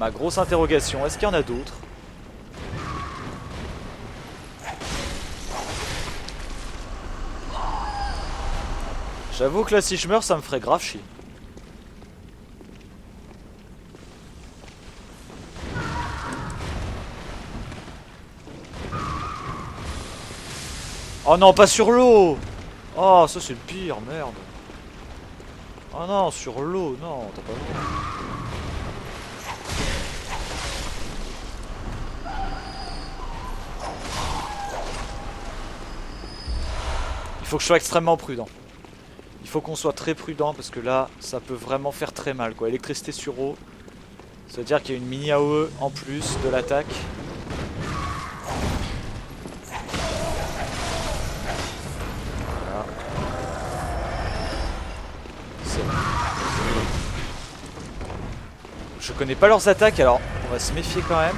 ma grosse interrogation. Est-ce qu'il y en a d'autres? J'avoue que là, si je meurs, ça me ferait grave chier. Oh non, pas sur l'eau! Oh, ça c'est le pire, merde. Oh non, sur l'eau, non, t'as pas le droit. Il faut que je sois extrêmement prudent. Il faut qu'on soit très prudent parce que là, ça peut vraiment faire très mal, quoi. Électricité sur eau, ça veut dire qu'il y a une mini AOE en plus de l'attaque. Voilà. Je connais pas leurs attaques, alors on va se méfier quand même.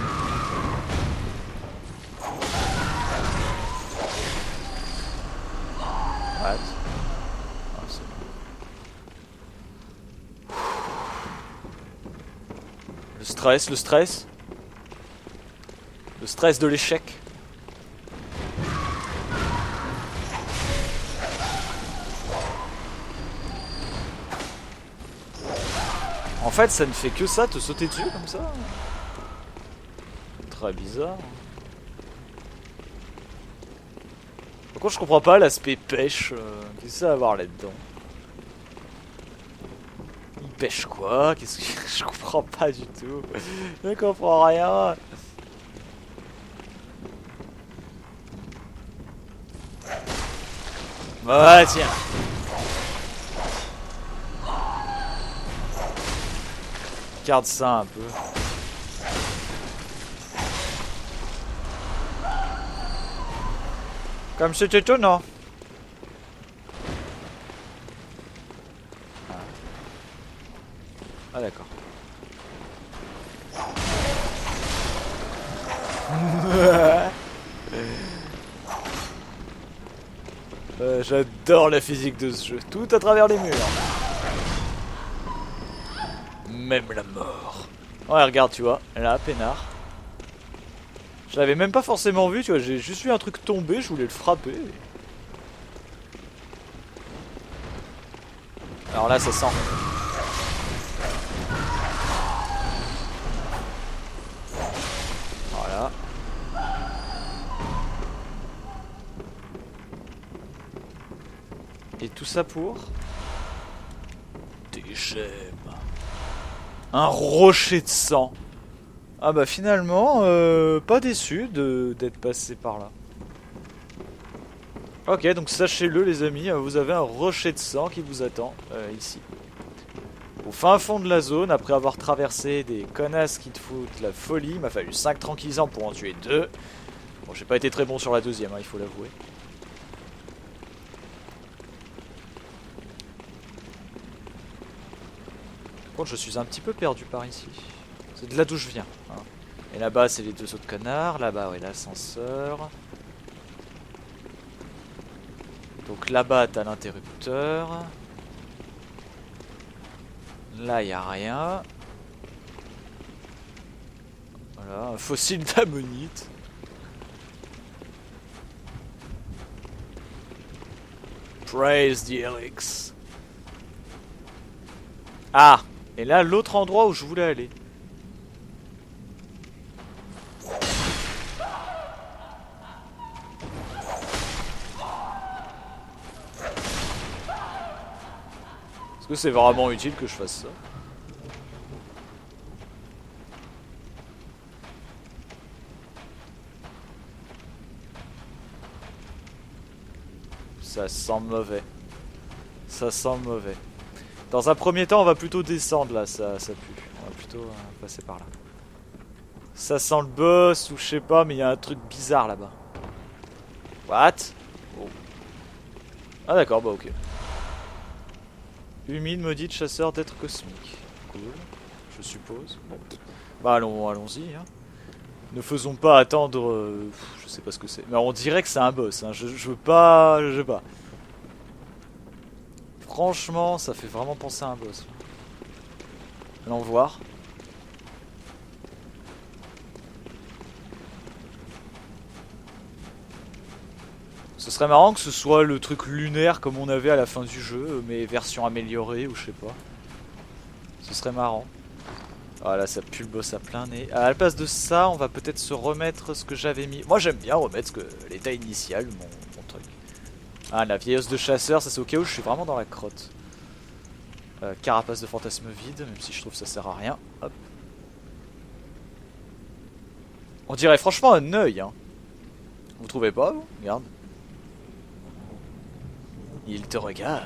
What? Ah, c'est bon. Le stress, le stress. Le stress de l'échec. En fait, ça ne fait que ça, te sauter dessus comme ça. Très bizarre. Par contre, je comprends pas l'aspect pêche. Qu'est-ce que ça va avoir là-dedans? Il pêche quoi? Qu'est-ce que je comprends pas du tout. Je comprends rien. Bah tiens. Garde ça un peu. Comme c'est étonnant. Ah d'accord. J'adore la physique de ce jeu. Tout à travers les murs. Même la mort. Ouais, regarde, tu vois. Là, peinard. Je l'avais même pas forcément vu, tu vois. J'ai juste vu un truc tomber, je voulais le frapper. Alors là, ça sent. Voilà. Et tout ça pour des gemmes. Un rocher de sang. Ah bah finalement, pas déçu d'être passé par là. Ok, donc sachez-le les amis, vous avez un rocher de sang qui vous attend ici. Au fin fond de la zone, après avoir traversé des connasses qui te foutent la folie, il m'a fallu 5 tranquillisants pour en tuer 2. Bon, j'ai pas été très bon sur la deuxième, hein, il faut l'avouer. Par contre, je suis un petit peu perdu par ici. C'est de là d'où je viens. Hein. Et là-bas, c'est les 2 autres connards. Là-bas, oui, l'ascenseur. Donc là-bas, t'as l'interrupteur. Là, y a rien. Voilà, un fossile d'ammonite. Praise the Helix. Ah! Et là, l'autre endroit où je voulais aller. Est-ce que c'est vraiment utile que je fasse ça? Ça sent mauvais. Ça sent mauvais. Dans un premier temps, on va plutôt descendre là, ça pue. On va plutôt passer par là. Ça sent le boss ou je sais pas, mais il y a un truc bizarre là-bas. What? Oh. Ah d'accord, bah ok. Humide, maudite, chasseur d'êtres cosmiques. Cool, je suppose. Bon. Bah allons-y. Hein. Ne faisons pas attendre... je sais pas ce que c'est. Mais on dirait que c'est un boss. Hein. Je veux pas... Je sais pas. Franchement, ça fait vraiment penser à un boss. Allons voir. Ce serait marrant que ce soit le truc lunaire comme on avait à la fin du jeu, mais version améliorée ou je sais pas. Ce serait marrant. Ah là, ça pue le boss à plein nez. À la place de ça, on va peut-être se remettre ce que j'avais mis. Moi j'aime bien remettre l'état initial, mon truc. Ah, la vieille os de chasseur, ça c'est au cas où je suis vraiment dans la crotte. Carapace de fantasme vide, même si je trouve que ça sert à rien. Hop. On dirait franchement un œil, hein. Vous trouvez pas, vous? Regarde. Il te regarde,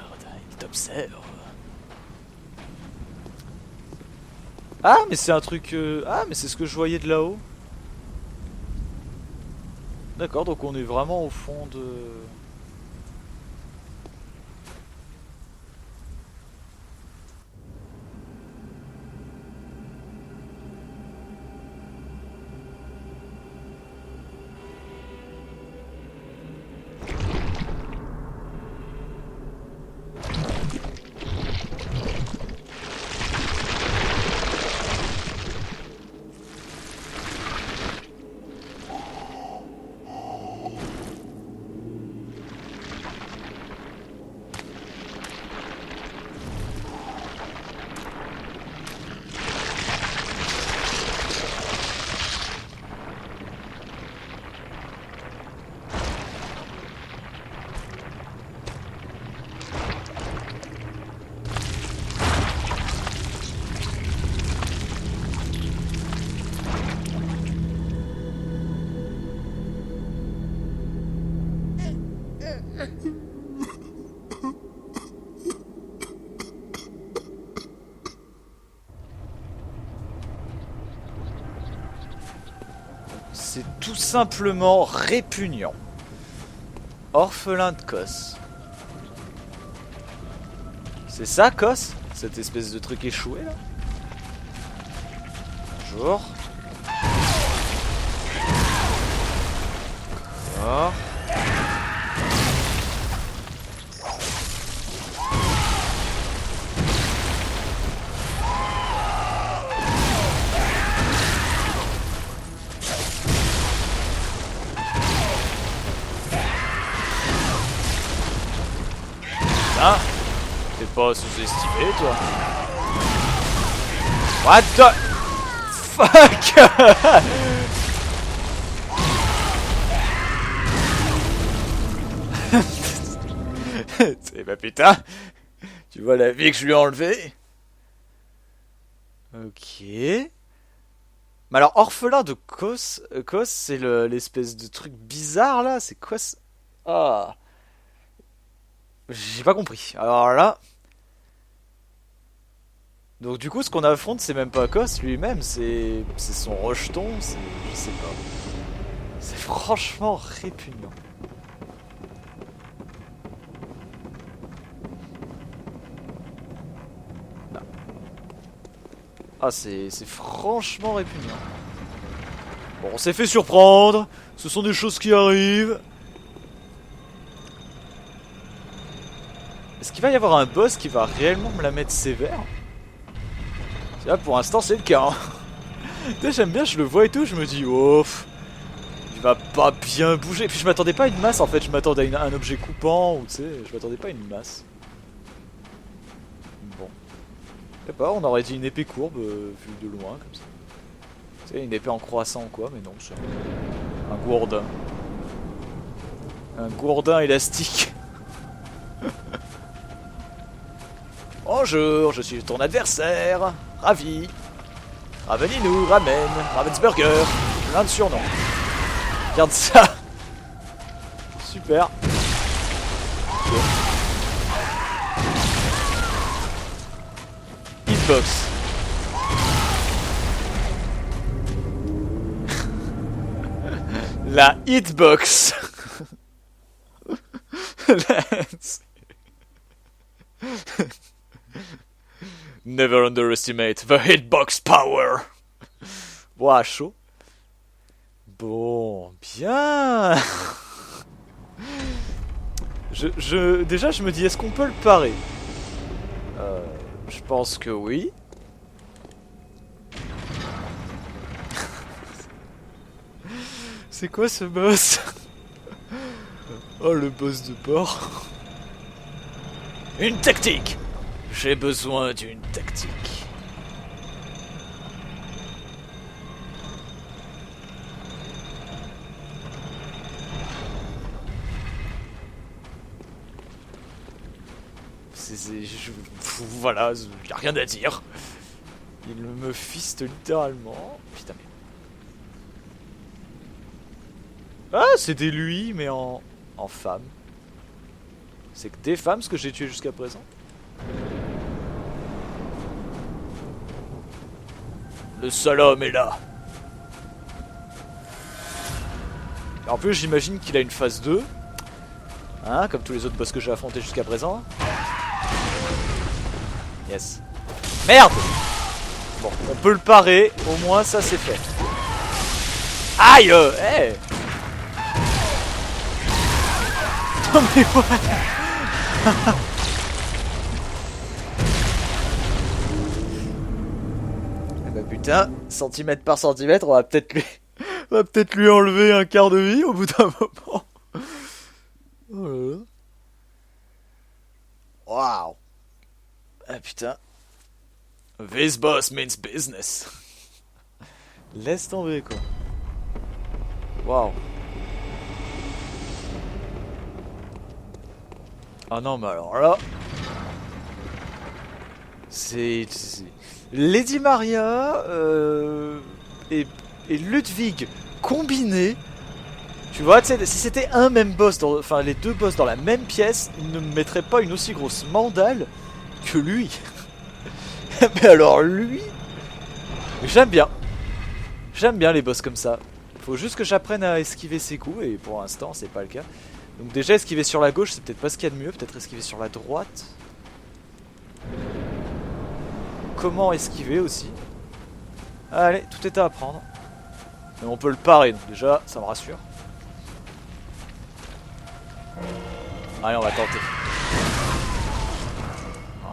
il t'observe. Ah, mais c'est un truc... Ah, mais c'est ce que je voyais de là-haut. D'accord, donc on est vraiment au fond de... C'est tout simplement répugnant. Orphelin de Kos. C'est ça, Kos? Cette espèce de truc échoué, là? Bonjour. D'accord. Ah, t'es pas sous-estimé, toi. What the fuck? C'est bah putain. Tu vois la vie que je lui ai enlevée. Ok. Mais alors, orphelin de Kos, Kos c'est l'espèce de truc bizarre là. C'est quoi ça? Ah. J'ai pas compris. Alors là... Donc du coup, ce qu'on affronte, c'est même pas Kos lui-même, c'est son rejeton, c'est... Je sais pas. C'est franchement répugnant. Là. Ah, c'est franchement répugnant. Bon, on s'est fait surprendre, ce sont des choses qui arrivent. Est-ce qu'il va y avoir un boss qui va réellement me la mettre sévère? Là, pour l'instant, c'est le cas. Hein. J'aime bien, je le vois et tout, je me dis, oh, il va pas bien bouger. Puis je m'attendais pas à une masse en fait, je m'attendais à un objet coupant ou tu sais, je m'attendais pas à une masse. Bon. Je sais pas, on aurait dit une épée courbe vue de loin comme ça. Tu sais, une épée en croissant ou quoi, mais non, c'est un gourdin. Un gourdin élastique. Bonjour, je suis ton adversaire. Ravi. Raveninou, Ramen, Ravensburger. Plein de surnoms. Regarde ça. Super. Okay. Hitbox. La hitbox. Never underestimate the hitbox power. Ouah, chaud. Bon, bien. Déjà, je me dis, est-ce qu'on peut le parer? Je pense que oui. C'est quoi ce boss? Oh, le boss de porc. Une tactique. J'ai besoin d'une tactique. Voilà, y a rien à dire. Il me fiste littéralement. Putain mais... Ah, c'était lui, mais en femme. C'est que des femmes ce que j'ai tué jusqu'à présent. Le seul homme est là. Et en plus, j'imagine qu'il a une phase 2. Hein, comme tous les autres boss que j'ai affrontés jusqu'à présent. Yes. Merde! Bon, on peut le parer. Au moins, ça c'est fait. Aïe! Hey! Non mais quoi? Eh bah putain, centimètre par centimètre, on va peut-être lui enlever un quart de vie au bout d'un moment. Oh là là. Waouh. Ah putain. This boss means business. Laisse tomber quoi. Waouh. Ah non mais alors là. C'est... Lady Maria et Ludwig combinés. Tu vois, tu sais, si c'était un même boss, enfin les deux boss dans la même pièce, ils ne me mettraient pas une aussi grosse mandale que lui. Mais alors lui, j'aime bien. J'aime bien les boss comme ça. Faut juste que j'apprenne à esquiver ses coups et pour l'instant c'est pas le cas. Donc déjà esquiver sur la gauche c'est peut-être pas ce qu'il y a de mieux, peut-être esquiver sur la droite. Comment esquiver aussi. Allez, tout est à apprendre. Mais on peut le parer, donc déjà ça me rassure. Allez, on va tenter.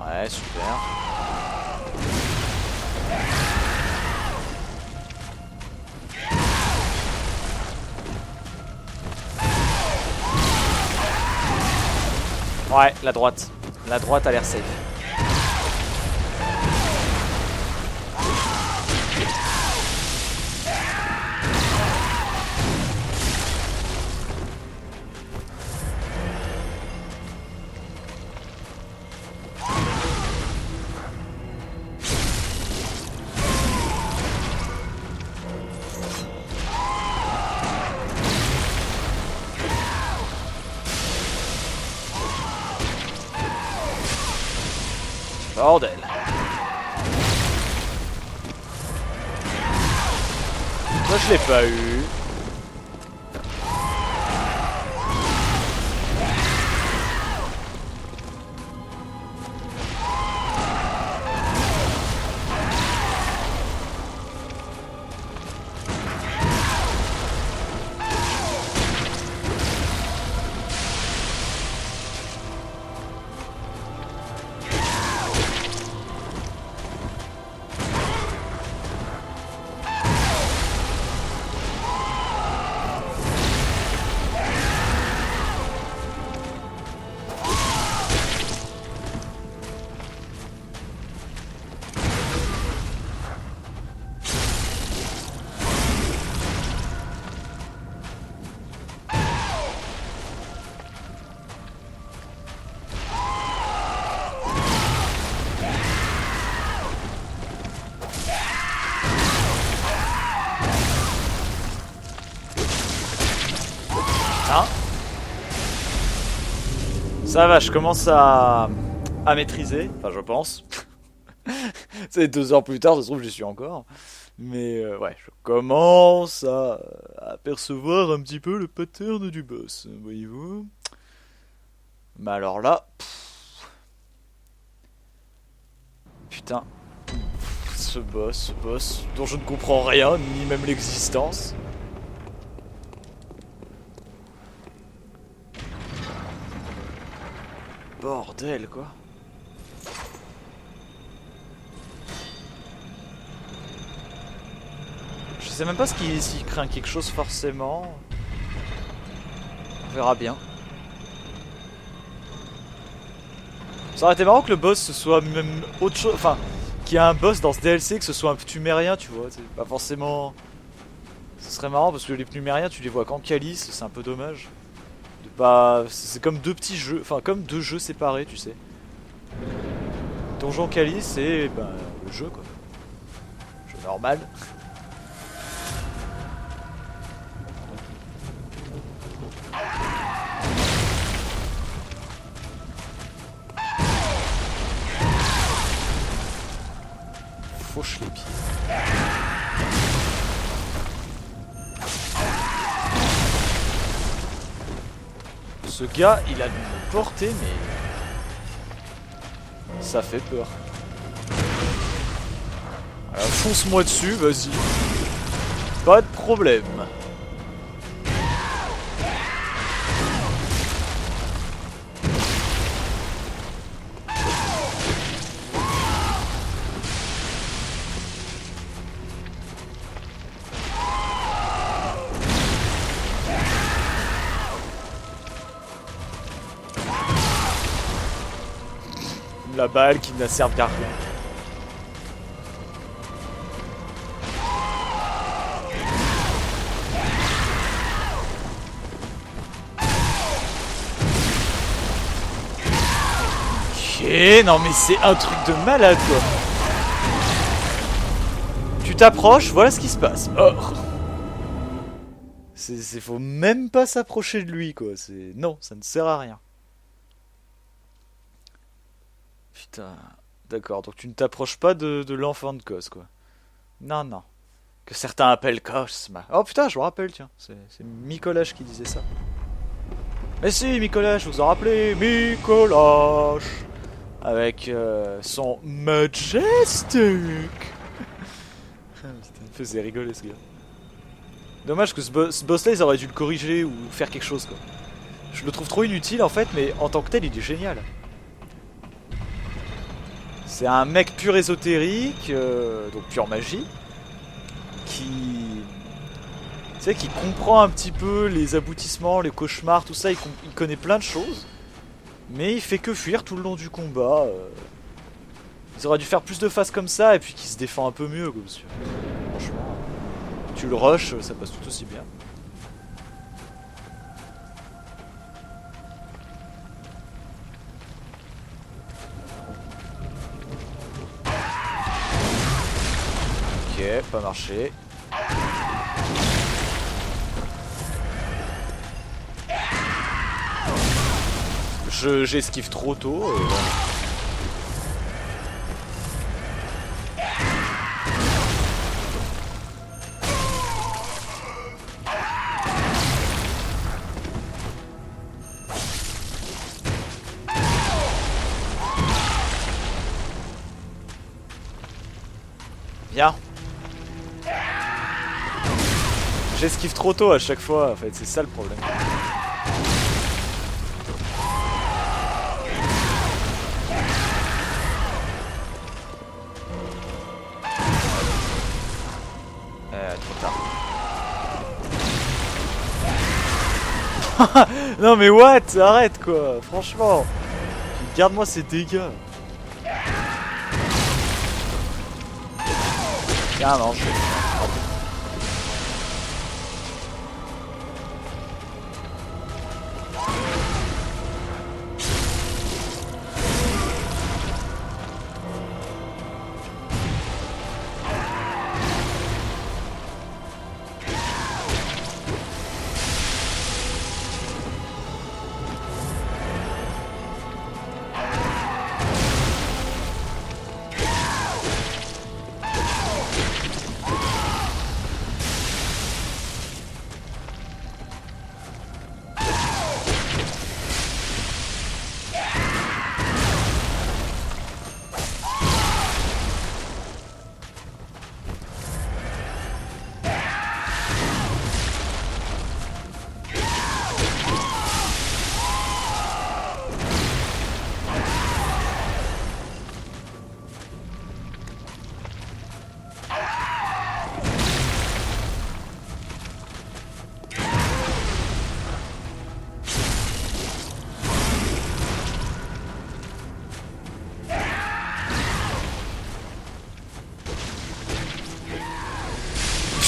Ouais, super. Ouais, la droite. La droite a l'air safe. Bordel. Moi je l'ai pas eu. Hein? Ça va, je commence à maîtriser. Enfin, je pense. C'est 2 heures plus tard, ça se trouve, j'y suis encore. Mais ouais, je commence à apercevoir un petit peu le pattern du boss, voyez-vous. Mais alors là... Putain. Ce boss dont je ne comprends rien, ni même l'existence. Bordel, quoi. Je sais même pas s'il craint quelque chose forcément. On verra bien. Ça aurait été marrant que le boss ce soit même autre chose, enfin, qu'il y ait un boss dans ce DLC, que ce soit un Pnumérien, tu vois, c'est pas forcément... Ce serait marrant parce que les Pnumériens tu les vois qu'en Calice, c'est un peu dommage. De pas... C'est comme deux petits jeux, enfin comme deux jeux séparés, tu sais. Donjon Calice et ben, le jeu quoi. Jeu normal. Fauche les pieds. Ce gars, il a une portée, mais... Ça fait peur. Alors, fonce-moi dessus, vas-y. Pas de problème. La balle qui n'a servi à rien. Ok, non mais c'est un truc de malade quoi. Tu t'approches, voilà ce qui se passe. Oh. Faut même pas s'approcher de lui quoi. Non, ça ne sert à rien. Putain. D'accord, donc tu ne t'approches pas de l'enfant de Cos, quoi. Non, non. Que certains appellent Cosma. Oh putain, je me rappelle, tiens. C'est Micolash qui disait ça. Mais si, Micolash, vous vous en rappelez Micolash avec son Majestic. Putain, il me faisait rigoler ce gars. Dommage que ce boss-là, ils auraient dû le corriger ou faire quelque chose, quoi. Je le trouve trop inutile, en fait, mais en tant que tel, il est génial. C'est un mec pur ésotérique, donc pure magie, qui... Tu sais, qui comprend un petit peu les aboutissements, les cauchemars, tout ça, il connaît plein de choses, mais il fait que fuir tout le long du combat. Ils auraient dû faire plus de phases comme ça, et puis qu'il se défend un peu mieux, quoi, parce que, franchement, tu le rushes, ça passe tout aussi bien. Ok, pas marché. J'esquive trop tôt. Viens. J'esquive trop tôt à chaque fois, en fait, c'est ça le problème. Trop tard. Non mais what? Arrête quoi, franchement. Garde-moi ces dégâts. Ah non, je...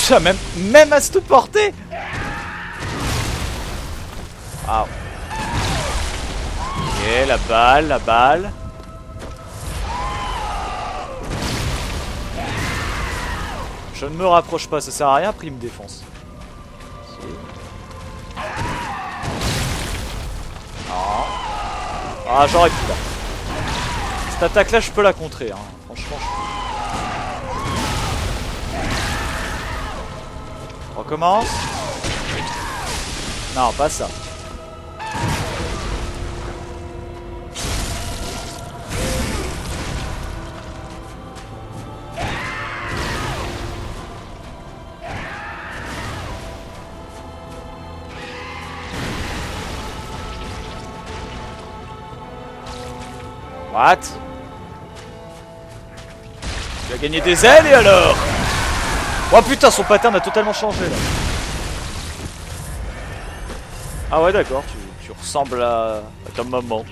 Putain, même à cette portée. Ah. Ok, la balle. Je ne me rapproche pas, ça sert à rien, après il me défonce. Non. Ah, j'aurais pu là. Cette attaque là, je peux la contrer, hein. Franchement, je peux. Recommence. Non, pas ça. What? Tu as gagné des ailes et alors? Oh putain, son pattern a totalement changé là. Ah ouais, d'accord, tu ressembles à ta maman.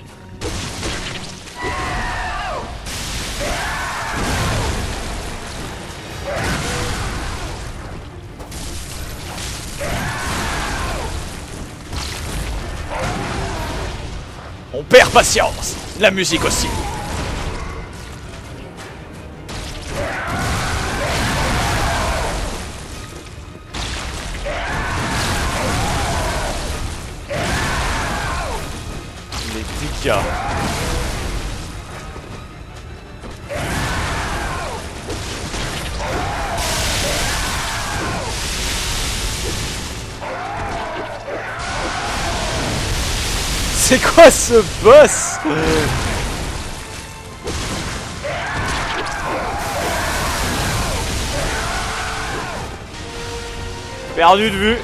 On perd patience, la musique aussi. Les dégâts. C'est quoi ce boss? Perdu de vue.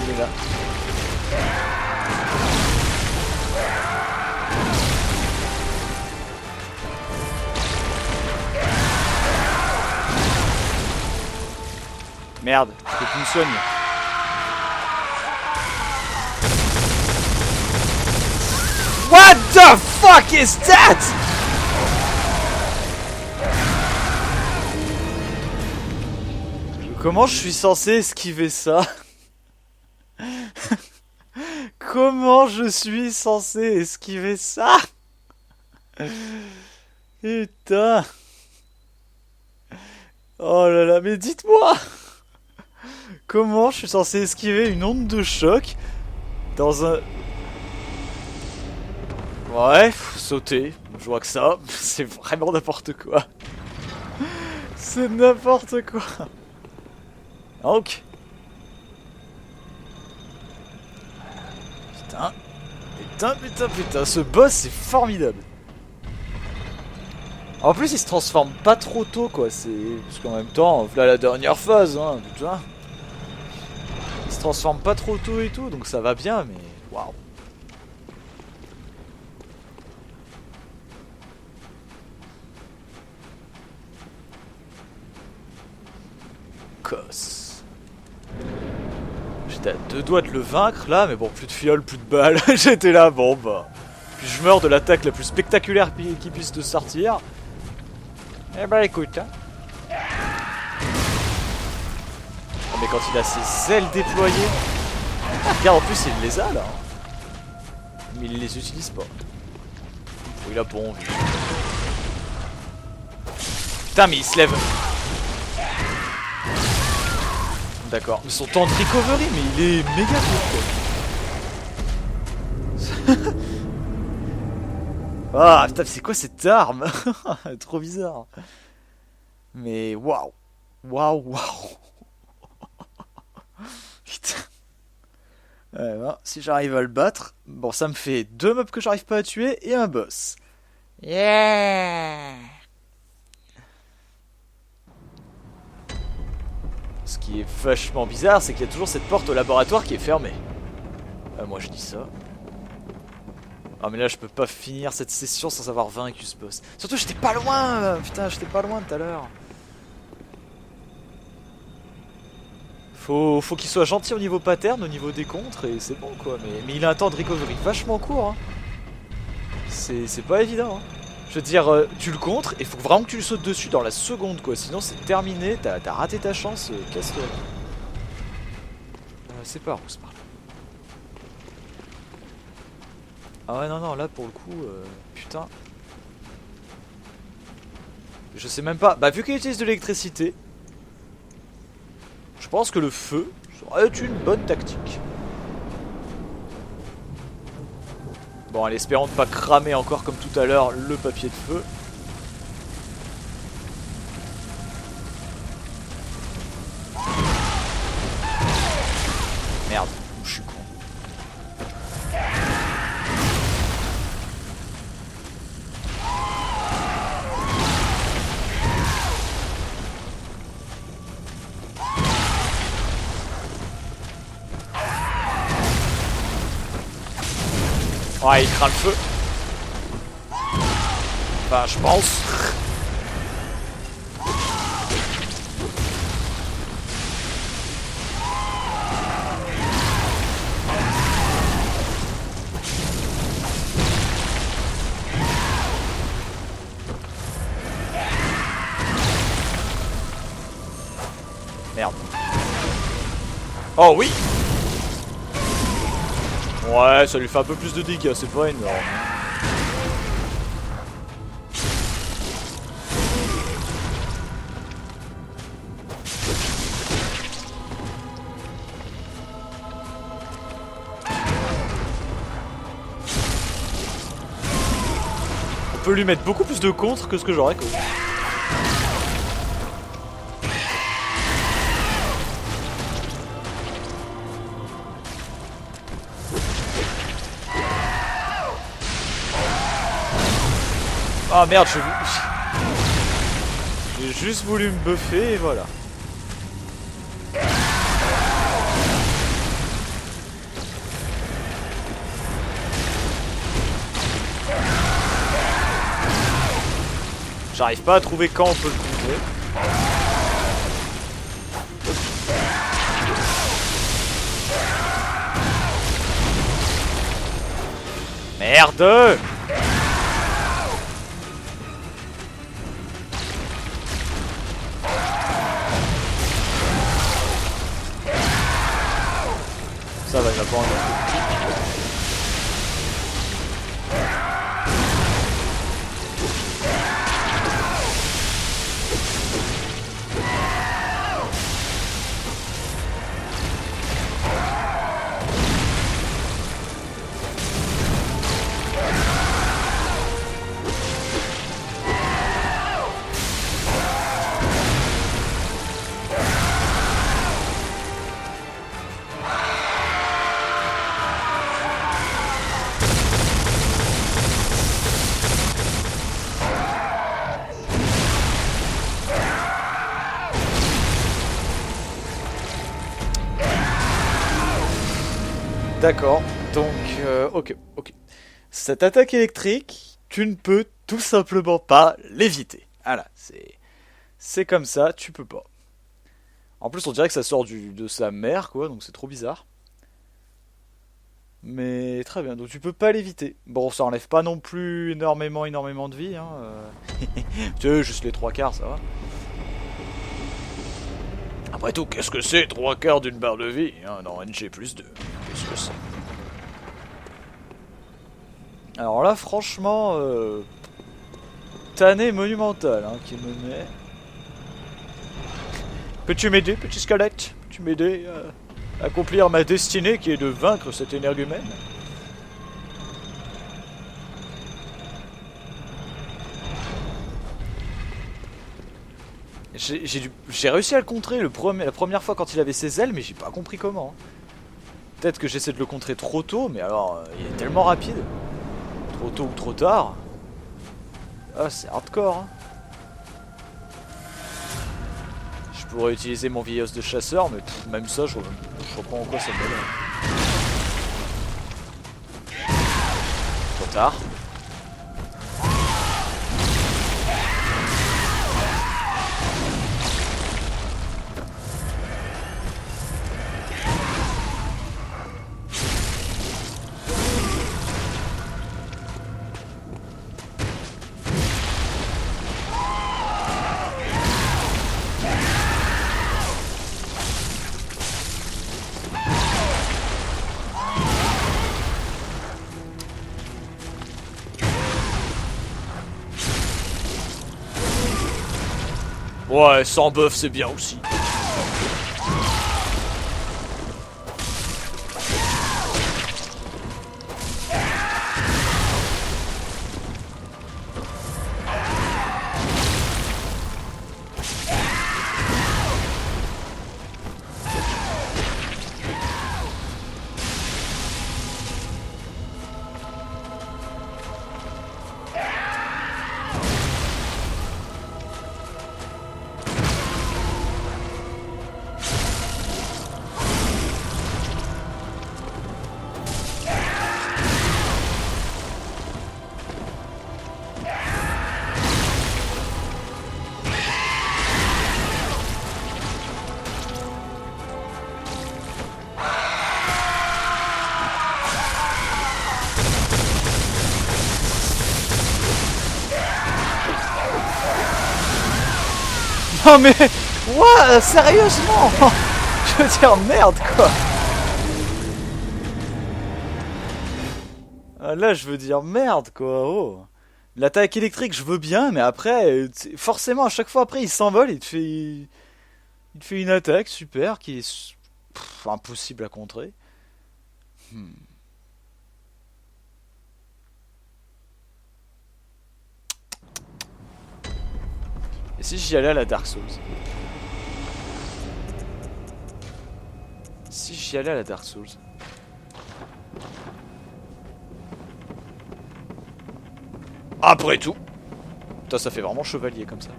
Il est là. Merde, je peux plus me soigner. What the fuck is that? Comment je suis censé esquiver ça? Comment je suis censé esquiver ça? Putain. Oh là là, mais dites-moi. Comment je suis censé esquiver une onde de choc dans un... Ouais, sauter, je vois que ça, c'est vraiment n'importe quoi. C'est n'importe quoi. Donc. Putain, ce boss c'est formidable. En plus il se transforme pas trop tôt quoi, c'est... Parce qu'en même temps, voilà la dernière phase, hein, putain. Il se transforme pas trop tôt et tout, donc ça va bien, mais... Waouh. J'étais à 2 doigts de le vaincre là, mais bon, plus de fiole, plus de balles. J'étais là, bon bah. Puis je meurs de l'attaque la plus spectaculaire qui puisse te sortir. Eh bah écoute. Hein. Oh, mais quand il a ses ailes déployées. Regarde, en plus il les a là. Mais il les utilise pas. Il a pas envie. Putain, mais il se lève. D'accord, son temps de recovery, mais il est méga court quoi. Ah putain, c'est quoi cette arme? Trop bizarre. Mais waouh. Putain. Ben, si j'arrive à le battre, bon ça me fait 2 mobs que j'arrive pas à tuer et un boss. Yeah. Ce qui est vachement bizarre, c'est qu'il y a toujours cette porte au laboratoire qui est fermée. Moi je dis ça. Ah mais là je peux pas finir cette session sans avoir vaincu ce boss. Surtout j'étais pas loin. Putain, j'étais pas loin tout à l'heure. Faut qu'il soit gentil au niveau pattern, au niveau des contres, et c'est bon quoi. Mais il a un temps de recovery vachement court. Hein. C'est pas évident. Hein. Je veux dire, tu le contres, et faut vraiment que tu lui sautes dessus dans la seconde quoi. Sinon c'est terminé, t'as raté ta chance, casse-toi. sais pas, Rose, par là. Ah ouais, non, non, là, pour le coup, putain. Je sais même pas. Bah, vu qu'il utilise de l'électricité, je pense que le feu serait une bonne tactique. Bon, en espérant ne pas cramer encore comme tout à l'heure le papier de feu. Merde, je suis con. Ouais, il craint le feu. Enfin, je pense. Merde. Oh oui. Ouais, ça lui fait un peu plus de dégâts, c'est pas énorme. On peut lui mettre beaucoup plus de contre que ce que j'aurais cru. Ah merde, j'ai juste voulu me buffer et voilà. J'arrive pas à trouver quand on peut le contrer. Merde! Ça va, il va pas en avoir. D'accord, donc ok. Cette attaque électrique, tu ne peux tout simplement pas l'éviter. Voilà, c'est comme ça, tu peux pas. En plus, on dirait que ça sort de sa mère, quoi, donc c'est trop bizarre. Mais très bien, donc tu peux pas l'éviter. Bon, ça enlève pas non plus énormément de vie, hein. Tu sais, juste les 3/4, ça va. Après tout, qu'est-ce que c'est 3/4 d'une barre de vie hein, dans NG+2 qu'est-ce que c'est? Alors là, franchement, tannée monumentale hein, qui me met. Peux-tu m'aider, petit squelette? Peux-tu m'aider à accomplir ma destinée qui est de vaincre cet énergumène? J'ai réussi à le contrer la première fois quand il avait ses ailes, mais j'ai pas compris comment. Peut-être que j'essaie de le contrer trop tôt, mais alors il est tellement rapide. Trop tôt ou trop tard. Ah, c'est hardcore. Hein. Je pourrais utiliser mon vieil os de chasseur, mais même ça, je vois pas en quoi ça me donne. Trop tard. Ouais, sans buff, c'est bien aussi. Non mais... Ouah, sérieusement. Je veux dire, merde quoi. Ah, là, je veux dire merde quoi. Oh. L'attaque électrique, je veux bien, mais après, forcément, à chaque fois après, il s'envole, il te fait une attaque super qui est impossible à contrer. Hmm. Et si j'y allais à la Dark Souls? Si j'y allais à la Dark Souls? Après tout. Putain, ça fait vraiment chevalier comme ça.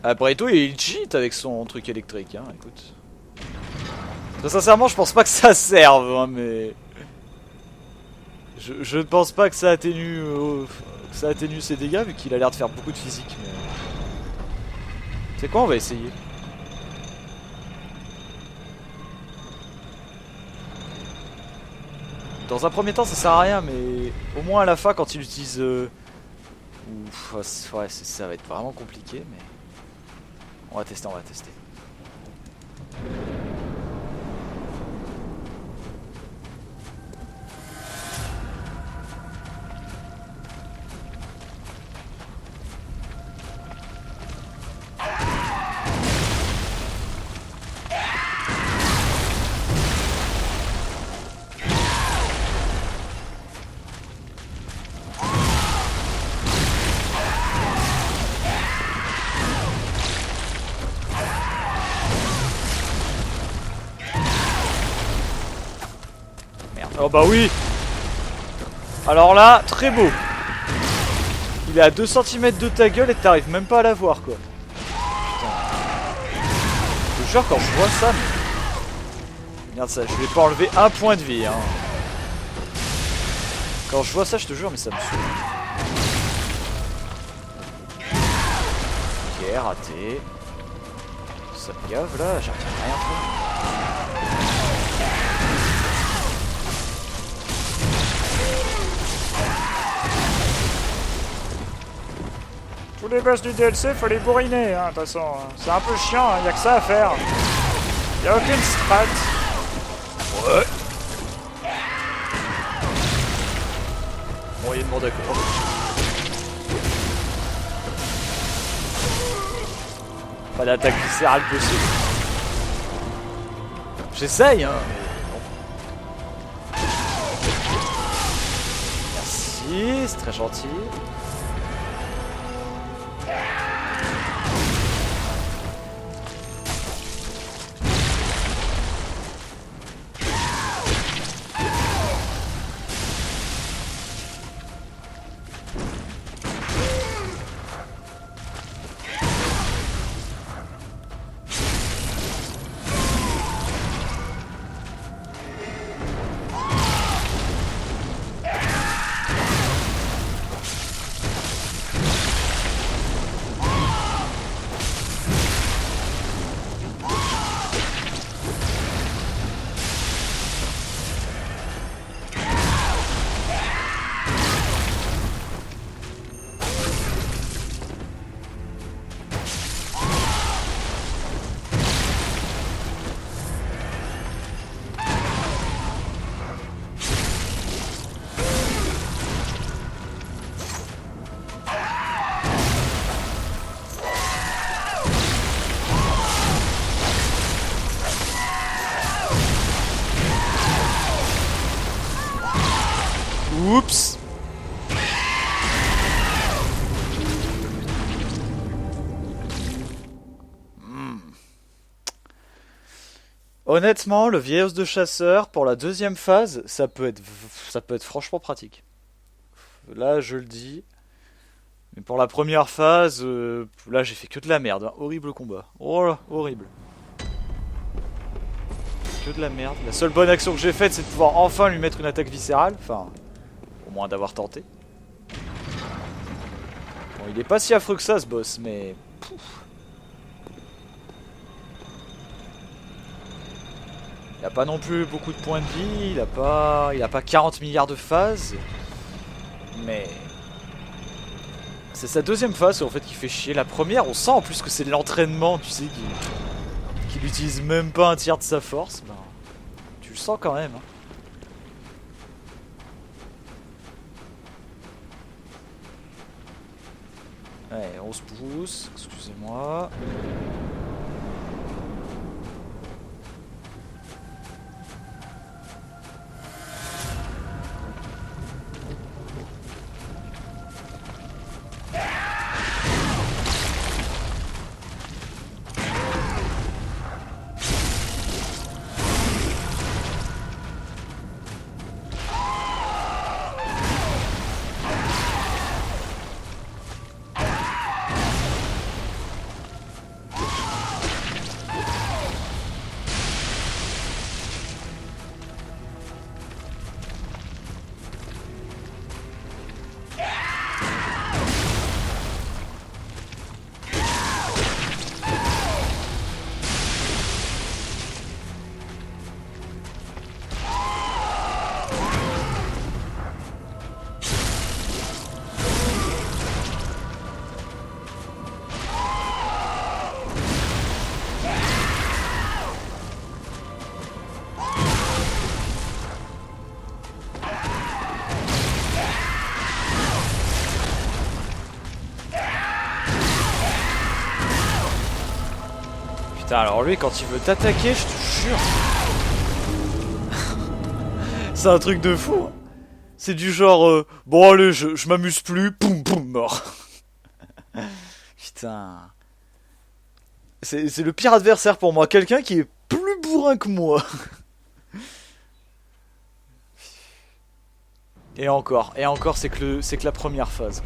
Après tout, il cheat avec son truc électrique, hein, écoute. Très sincèrement, je pense pas que ça serve, hein, mais... Je ne pense pas que ça atténue, ses dégâts, vu qu'il a l'air de faire beaucoup de physique, mais... C'est quoi, on va essayer. Dans un premier temps, ça sert à rien, mais... Au moins à la fin, quand il utilise... Ouf, ouais, ça va être vraiment compliqué, mais... On va tester, on va tester. Oh bah oui. Alors là, très beau. Il est à 2 cm de ta gueule et t'arrives même pas à la voir quoi. Putain. Je te jure quand je vois ça, mais... Regarde ça, je vais pas enlever un point de vie hein. Quand je vois ça, je te jure, mais ça me saoule. Ok, raté. Ça me gave là, j'arrive à rien faire. Tous les boss du DLC, faut les bourriner, hein, de toute façon. C'est un peu chiant, hein, y a que ça à faire. Y a aucune strat. Ouais. Moyennement d'accord. Pas d'attaque viscérale possible. J'essaye, hein, mais bon. Merci, c'est très gentil. Oups. Honnêtement, le vieil os de chasseur, pour la deuxième phase, ça peut être franchement pratique. Là, je le dis. Mais pour la première phase, là, j'ai fait que de la merde. Hein. Horrible combat. Oh là, horrible. Que de la merde. La seule bonne action que j'ai faite, c'est de pouvoir enfin lui mettre une attaque viscérale. Enfin, au moins d'avoir tenté. Bon, il est pas si affreux que ça, ce boss, mais... Il a pas non plus beaucoup de points de vie, il a pas 40 milliards de phases. Mais... C'est sa deuxième phase en fait qui fait chier. La première, on sent en plus que c'est de l'entraînement, tu sais, qu'il utilise même pas un tiers de sa force. Ben, tu le sens quand même. Hein. Ouais, on se pousse, excusez-moi. Alors lui quand il veut t'attaquer, je te jure. C'est un truc de fou. C'est du genre bon allez je m'amuse plus, poum poum mort. Putain. C'est le pire adversaire pour moi, quelqu'un qui est plus bourrin que moi. Et encore c'est que la première phase.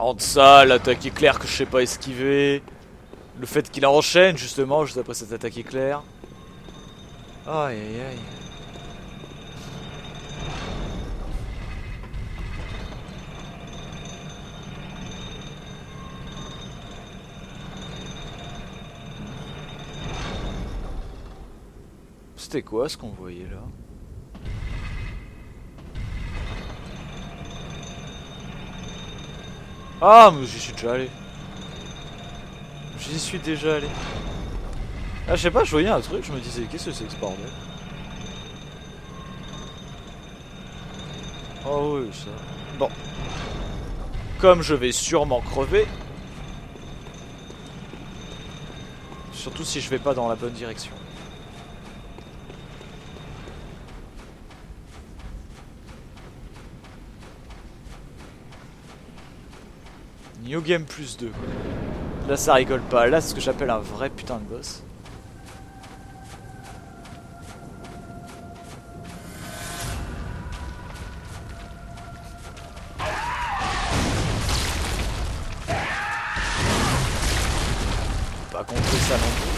Entre ça, l'attaque éclair que je sais pas esquiver, le fait qu'il enchaîne justement juste après cette attaque éclair. Aïe aïe aïe. C'était quoi ce qu'on voyait là? Ah, mais j'y suis déjà allé. J'y suis déjà allé. Ah, je sais pas, je voyais un truc, je me disais, qu'est-ce que c'est que ce bordel? Oh oui, ça. Bon. Comme je vais sûrement crever. Surtout si je vais pas dans la bonne direction. New Game plus 2. Là ça rigole pas, là c'est ce que j'appelle un vrai putain de boss. Pas contrer ça non plus.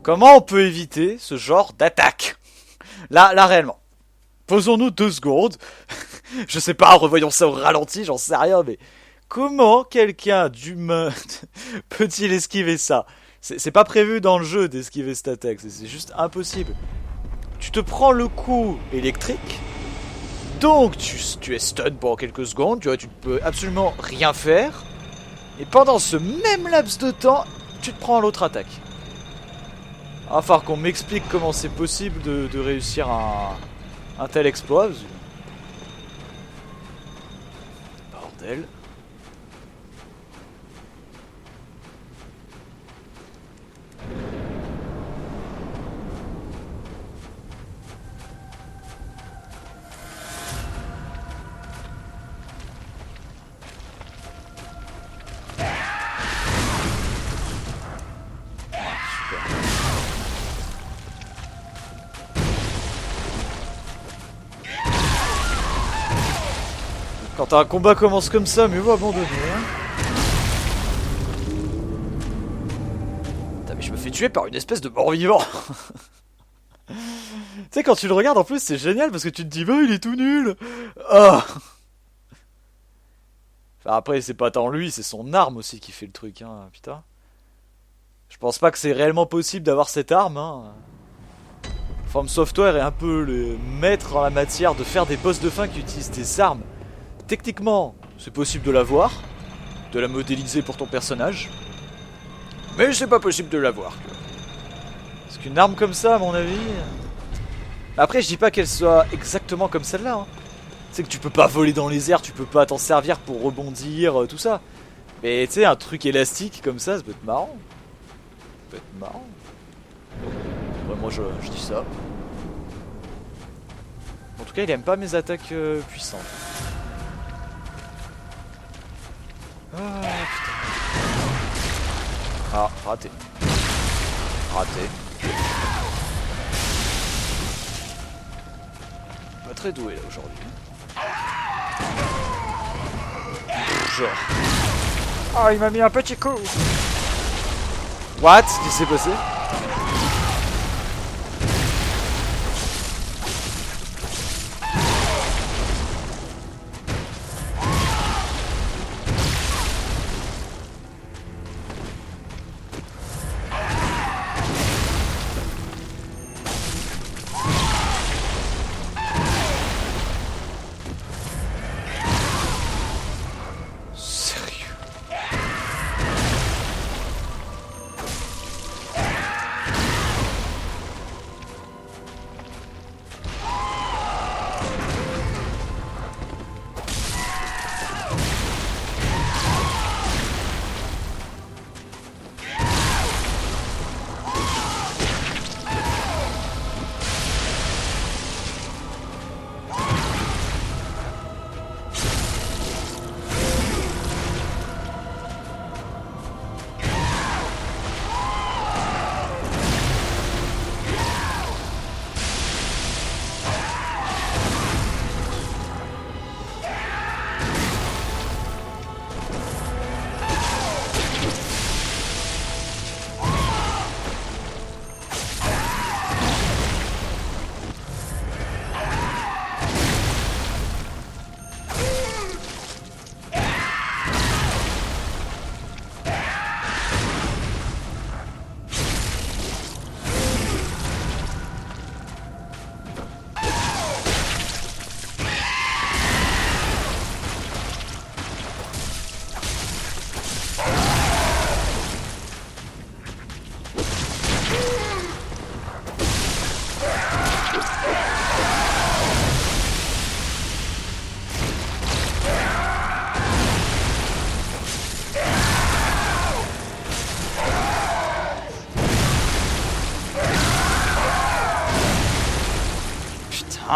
Comment on peut éviter ce genre d'attaque? Là réellement. Posons-nous 2 secondes. Je sais pas, revoyons ça au ralenti, j'en sais rien, mais... Comment quelqu'un d'humain peut-il esquiver ça? C'est pas prévu dans le jeu d'esquiver cette attaque, c'est juste impossible. Tu te prends le coup électrique, donc tu es stun pendant quelques secondes, tu vois, tu ne peux absolument rien faire. Et pendant ce même laps de temps, tu te prends l'autre attaque. Il va falloir qu'on m'explique comment c'est possible de réussir un tel exploit. Bordel. Quand un combat commence comme ça, mieux vaut abandonner. Hein. Putain, mais je me fais tuer par une espèce de mort-vivant. Tu sais, quand tu le regardes en plus, c'est génial parce que tu te dis, bah il est tout nul. Oh. Enfin, après, c'est pas tant lui, c'est son arme aussi qui fait le truc, hein, putain. Je pense pas que c'est réellement possible d'avoir cette arme, hein. From Software est un peu le maître en la matière de faire des boss de fin qui utilisent des armes. Techniquement, c'est possible de l'avoir, de la modéliser pour ton personnage, mais c'est pas possible de l'avoir. Parce qu'une arme comme ça, à mon avis... Après, je dis pas qu'elle soit exactement comme celle-là. Hein. Tu sais que tu peux pas voler dans les airs, tu peux pas t'en servir pour rebondir, tout ça. Mais tu sais, un truc élastique comme ça peut être marrant. Ça peut être marrant. Ouais, moi, je dis ça. En tout cas, il aime pas mes attaques puissantes. Ah putain. Ah, raté. Raté. Pas très doué là aujourd'hui. Genre. Oh, il m'a mis un petit coup. What? Qu'est-ce qui s'est passé?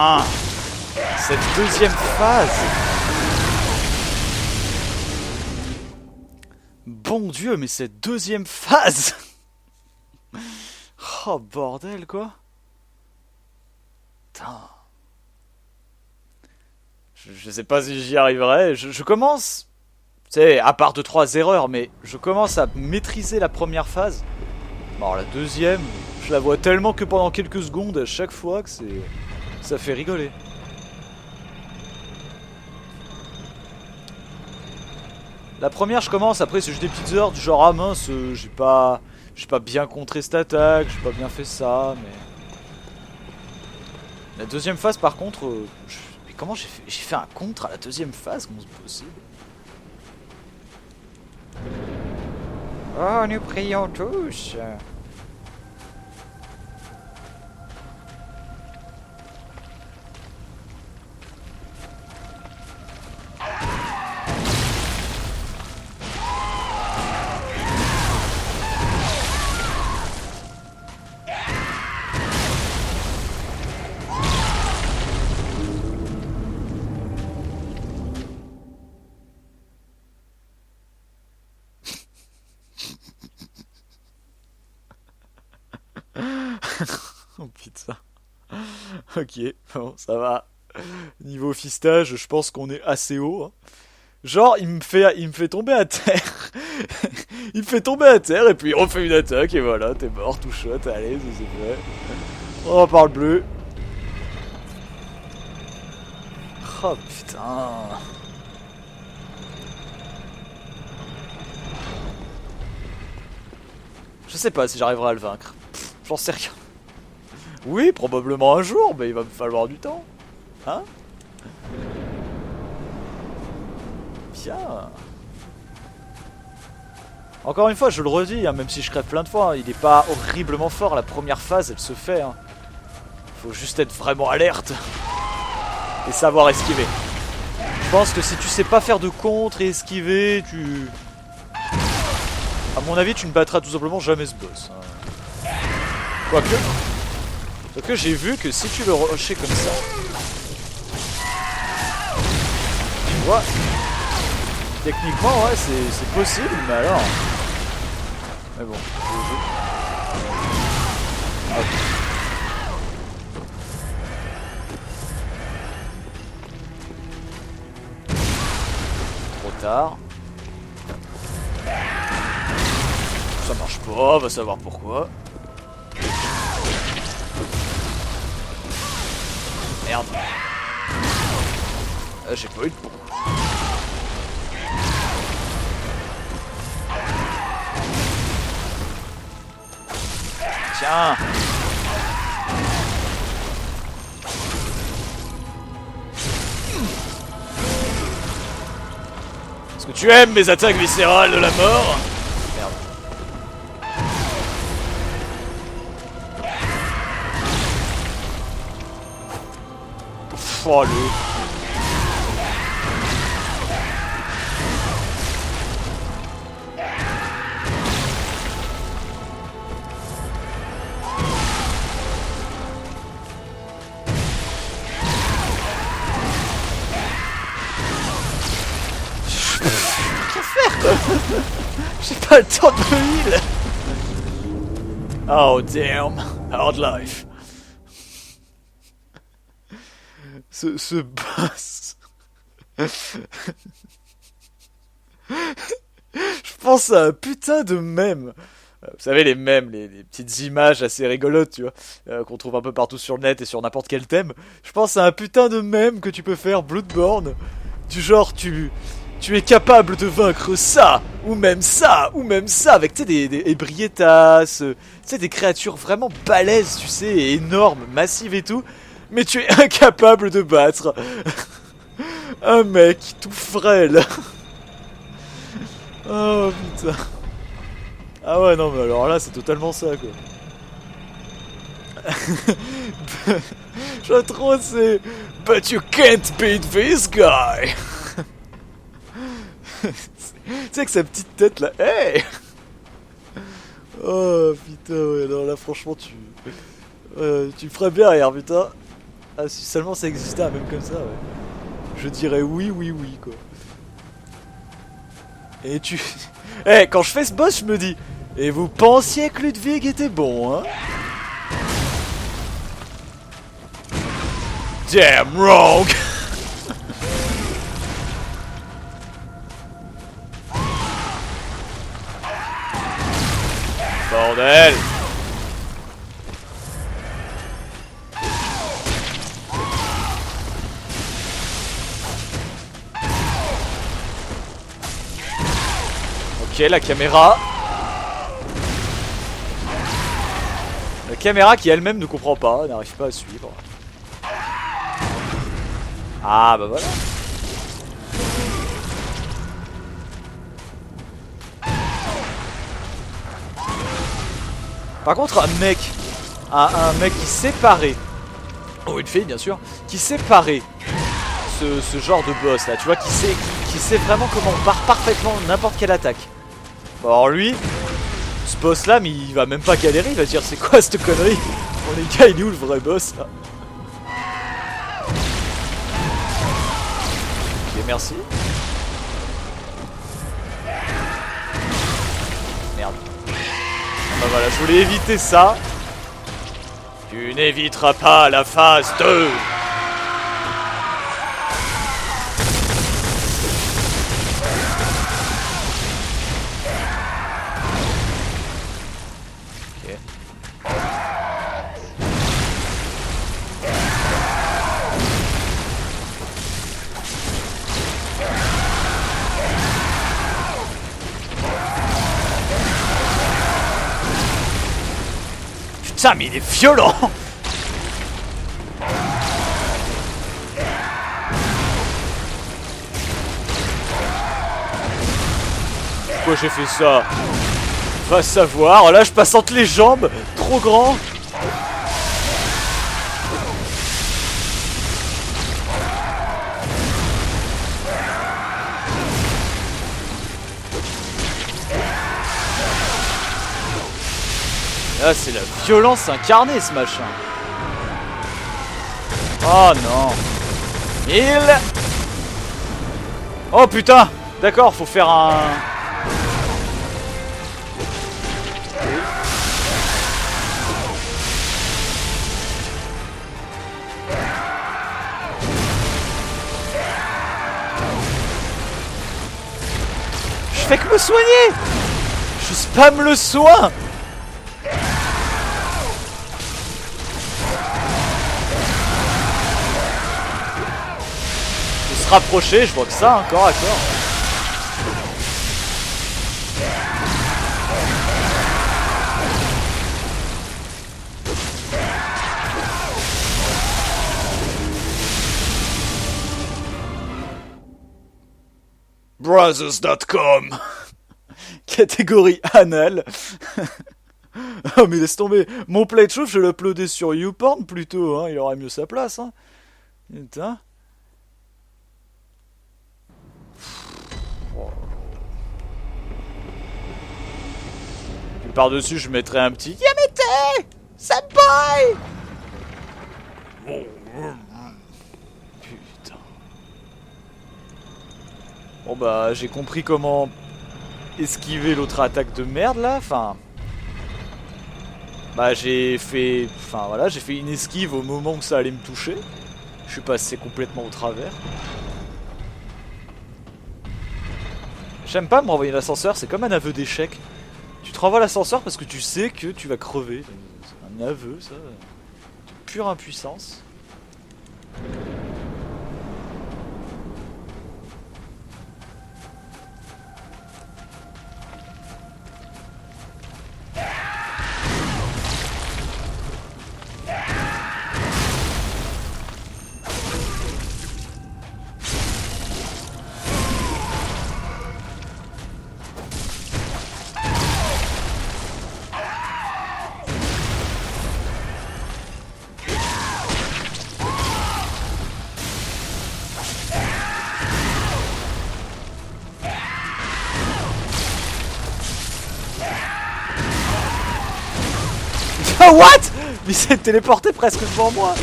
Ah, cette deuxième phase. Bon Dieu, mais cette deuxième phase. Oh bordel quoi. Putain. Je sais pas si j'y arriverai. Je commence, tu sais, à part 2-3 erreurs, mais je commence à maîtriser la première phase. Bon, la deuxième, Je la vois tellement que pendant quelques secondes à chaque fois que c'est... Ça fait rigoler. La première je commence, après c'est juste des petites heures du genre ah mince j'ai pas bien contré cette attaque, j'ai pas bien fait ça, mais... La deuxième phase par contre, mais comment j'ai fait un contre à la deuxième phase, comment c'est possible? Oh, nous prions tous. Oh putain. Ok, bon ça va. Niveau fistage, je pense qu'on est assez haut. Hein. Genre, il me fait tomber à terre. Il me fait tomber à terre et puis il refait une attaque et voilà, t'es mort, tout shot, allez, c'est fait. On parle bleu. Oh putain. Je sais pas si j'arriverai à le vaincre. J'en sais rien. Oui, probablement un jour, mais il va me falloir du temps. Hein? Bien. Encore une fois, je le redis, hein, même si je crève plein de fois, hein, il est pas horriblement fort. La première phase, elle se fait. Hein. Faut juste être vraiment alerte. Et savoir esquiver. Je pense que si tu sais pas faire de contre et esquiver, tu... À mon avis, tu ne battras tout simplement jamais ce boss. Hein. Quoique j'ai vu que si tu le rushais comme ça... Tu vois, techniquement, ouais, c'est possible, mais alors... Mais bon, hop. Trop tard. Ça marche pas, va savoir pourquoi. Merde. J'ai pas eu de pont. Tiens. Est-ce que tu aimes mes attaques viscérales de la mort? Merde. Oh le... J'ai pas le temps de me heal. Oh damn, hard life. Ce boss. Je pense à un putain de mème. Vous savez les mèmes, les petites images assez rigolotes, tu vois, qu'on trouve un peu partout sur le net et sur n'importe quel thème. Je pense à un putain de mème que tu peux faire Bloodborne. Du genre tu es capable de vaincre ça, ou même ça, avec tu sais des Ebrietas, tu sais des créatures vraiment balèzes, tu sais, et énormes, massives et tout, mais tu es incapable de battre un mec tout frêle. Oh putain. Ah ouais non mais alors là c'est totalement ça quoi. Je trouve c'est But you can't beat this guy. Tu sais que sa petite tête là, hey. Oh putain ouais non là franchement tu me ferais bien rire putain. Ah si seulement ça existait même comme ça ouais. Je dirais oui quoi. Et tu... hey, quand je fais ce boss je me dis, et vous pensiez que Ludwig était bon hein? Damn wrong. Bordel. Ok, la caméra. La caméra qui elle-même ne comprend pas, n'arrive pas à suivre. Ah bah voilà. Par contre, un mec qui sait parer, oh une fille bien sûr, qui sait parer ce genre de boss là, tu vois, qui sait vraiment comment on part parfaitement n'importe quelle attaque. Bon, alors lui, ce boss là, mais il va même pas galérer, il va dire c'est quoi cette connerie? Bon les gars, il est où le vrai boss là? Ok, merci. Merde. Bah voilà, je voulais éviter ça. Tu n'éviteras pas la phase 2. Ok. Putain, mais il est violent! Pourquoi j'ai fait ça? Va savoir. Là, je passe entre les jambes. Trop grand. Là, c'est la violence incarnée, ce machin. Oh non. Oh putain. D'accord, faut faire un... Je fais que me soigner. Je spam le soin. Se rapprocher, je vois que ça, corps à corps. Brothers.com. Catégorie anal. Oh mais laisse tomber. Mon playthrough, je vais l'uploader sur YouPorn plutôt, hein. Il aurait mieux sa place, hein. Putain. Puis par-dessus, je mettrai un petit Yamete Senpai. Putain. Bon bah, j'ai compris comment esquiver l'autre attaque de merde là, enfin... Bah j'ai fait... Enfin voilà, j'ai fait une esquive au moment où ça allait me toucher. Je suis passé complètement au travers. J'aime pas me renvoyer l'ascenseur, c'est comme un aveu d'échec. Tu te renvoies l'ascenseur parce que tu sais que tu vas crever. C'est un aveu ça. Pure impuissance. Oh what? Mais il s'est téléporté presque devant moi.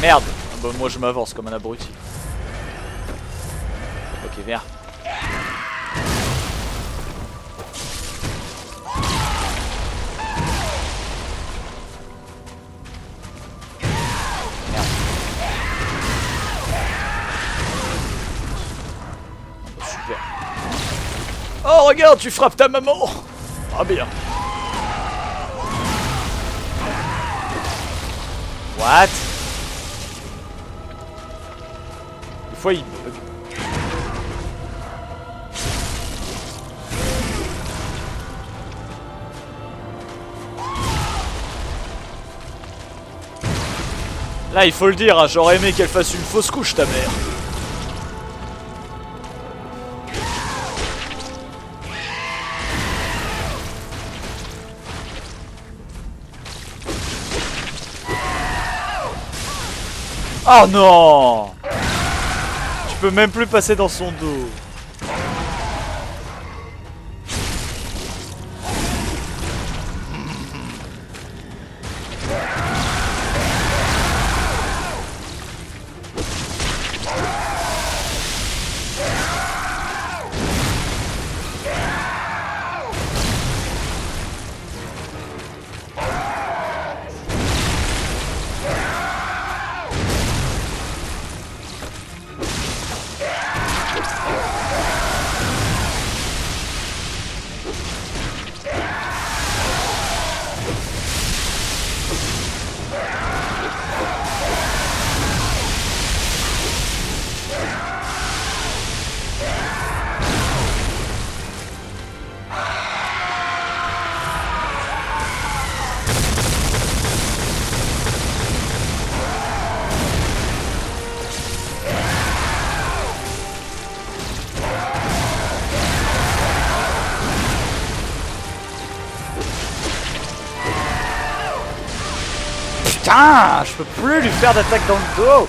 Merde. Bon, moi je m'avance comme un abruti. Ok, viens. Merde. Super. Oh regarde, tu frappes ta maman. Ah bien. What? fois il bug. Là il faut le dire, hein, j'aurais aimé qu'elle fasse une fausse couche ta mère. Oh non! Tu peux même plus passer dans son dos. Putain, je peux plus lui faire d'attaque dans le dos.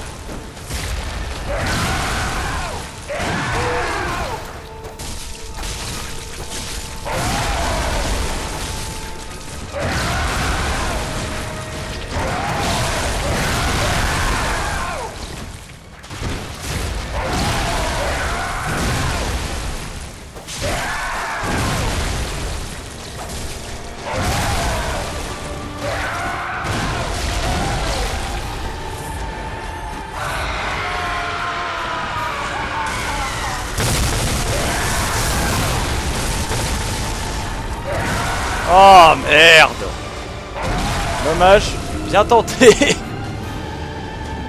Oh merde. Dommage, bien tenté.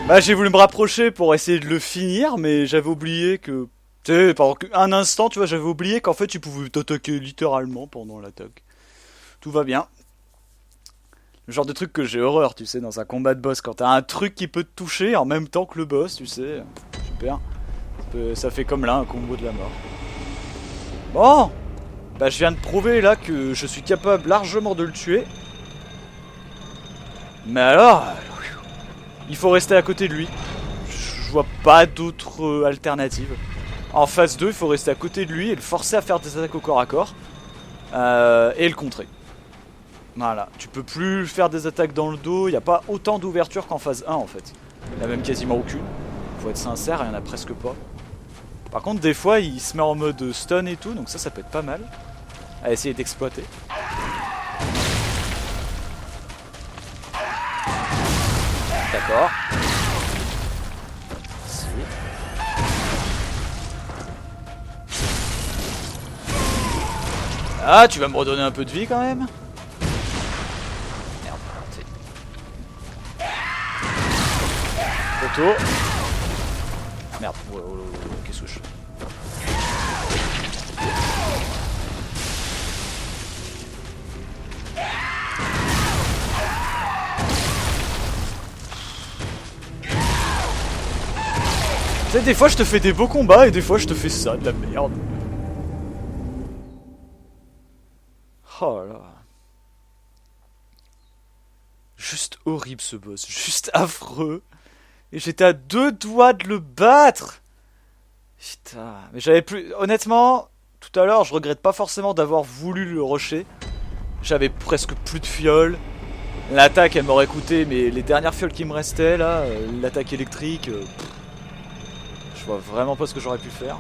Bah j'ai voulu me rapprocher pour essayer de le finir, mais j'avais oublié que... Tu sais, pendant un instant, tu vois, j'avais oublié qu'en fait tu pouvais t'attaquer littéralement pendant l'attaque. Tout va bien. Le genre de truc que j'ai horreur, tu sais, dans un combat de boss, quand t'as un truc qui peut te toucher en même temps que le boss, tu sais. Super. Ça fait comme là, un combo de la mort. Bon. Bah je viens de prouver là que je suis capable largement de le tuer. Mais alors, il faut rester à côté de lui. Je vois pas d'autre alternative. En phase 2, il faut rester à côté de lui et le forcer à faire des attaques au corps à corps. Et le contrer. Voilà, tu peux plus faire des attaques dans le dos, il n'y a pas autant d'ouverture qu'en phase 1 en fait. Il n'y a même quasiment aucune. Faut être sincère, il n'y en a presque pas. Par contre, des fois, il se met en mode stun et tout, donc ça peut être pas mal à essayer d'exploiter. D'accord. Si. Ah, tu vas me redonner un peu de vie quand même? Merde. Photo. Ah merde. Oh, oh, oh, oh, qu'est-ce que je fais? Tu sais, des fois je te fais des beaux combats et des fois je te fais ça, de la merde. Oh là. Juste horrible ce boss, juste affreux. Et j'étais à 2 doigts de le battre. Putain, mais j'avais plus... Honnêtement, tout à l'heure je regrette pas forcément d'avoir voulu le rusher. J'avais presque plus de fioles. L'attaque elle m'aurait coûté, mais les dernières fioles qui me restaient là, l'attaque électrique... je vois vraiment pas ce que j'aurais pu faire.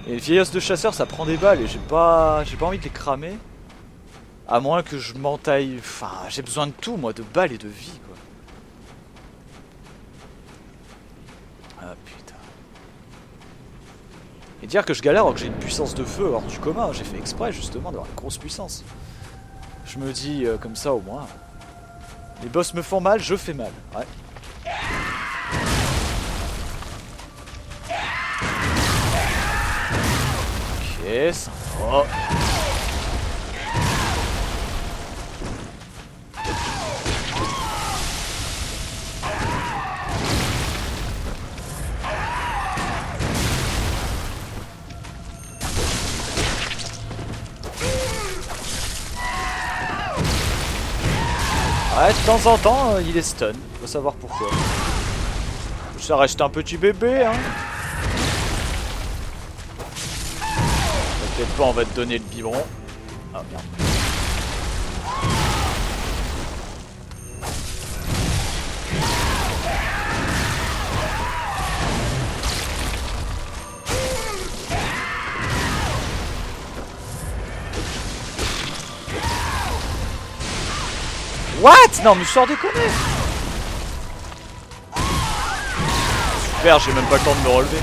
Et le vieil os de chasseur ça prend des balles et j'ai pas envie de les cramer. À moins que je m'entaille... Enfin, j'ai besoin de tout moi, de balles et de vie quoi. Ah putain. Et dire que je galère alors que j'ai une puissance de feu hors du commun, j'ai fait exprès justement d'avoir une grosse puissance. Je me dis comme ça au moins. Les boss me font mal, je fais mal. Ouais. sympa. Ouais, de temps en temps, il est stun. Faut savoir pourquoi. Ça reste un petit bébé, hein. T'inquiète pas, on va te donner le biberon. Ah merde. What? Non mais sors déconner. Super, j'ai même pas le temps de me relever.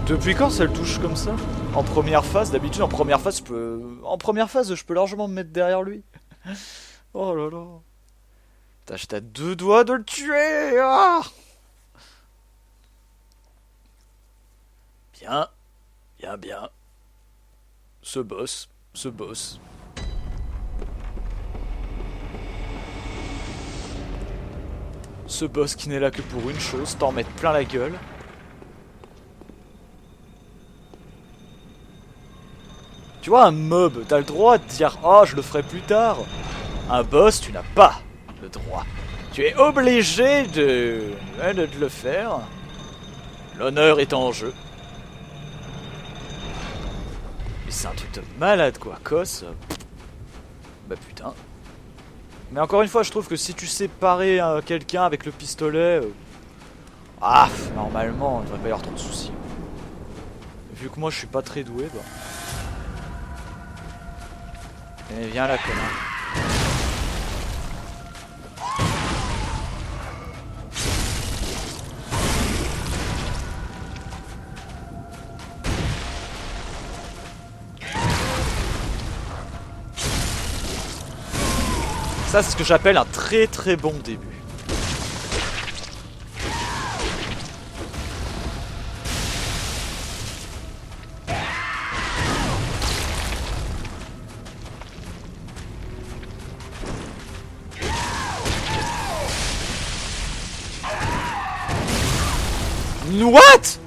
Depuis quand ça le touche comme ça? En première phase, d'habitude en première phase je peux largement me mettre derrière lui. Oh là là. Putain, j'étais à 2 doigts de le tuer. Ah, bien. Bien. Ce boss. Ce boss qui n'est là que pour une chose, t'en mettre plein la gueule. Tu vois, un mob, t'as le droit de dire « Oh, je le ferai plus tard ». Un boss, tu n'as pas le droit. Tu es obligé de le faire. L'honneur est en jeu. Mais c'est un truc de malade, quoi. Cos. Bah putain. Mais encore une fois, je trouve que si tu sais parer quelqu'un avec le pistolet... normalement, il devrait pas y avoir trop de soucis. Vu que moi, je suis pas très doué, bah... Eh, viens là, connard. Ça, c'est ce que j'appelle un très très bon début. What?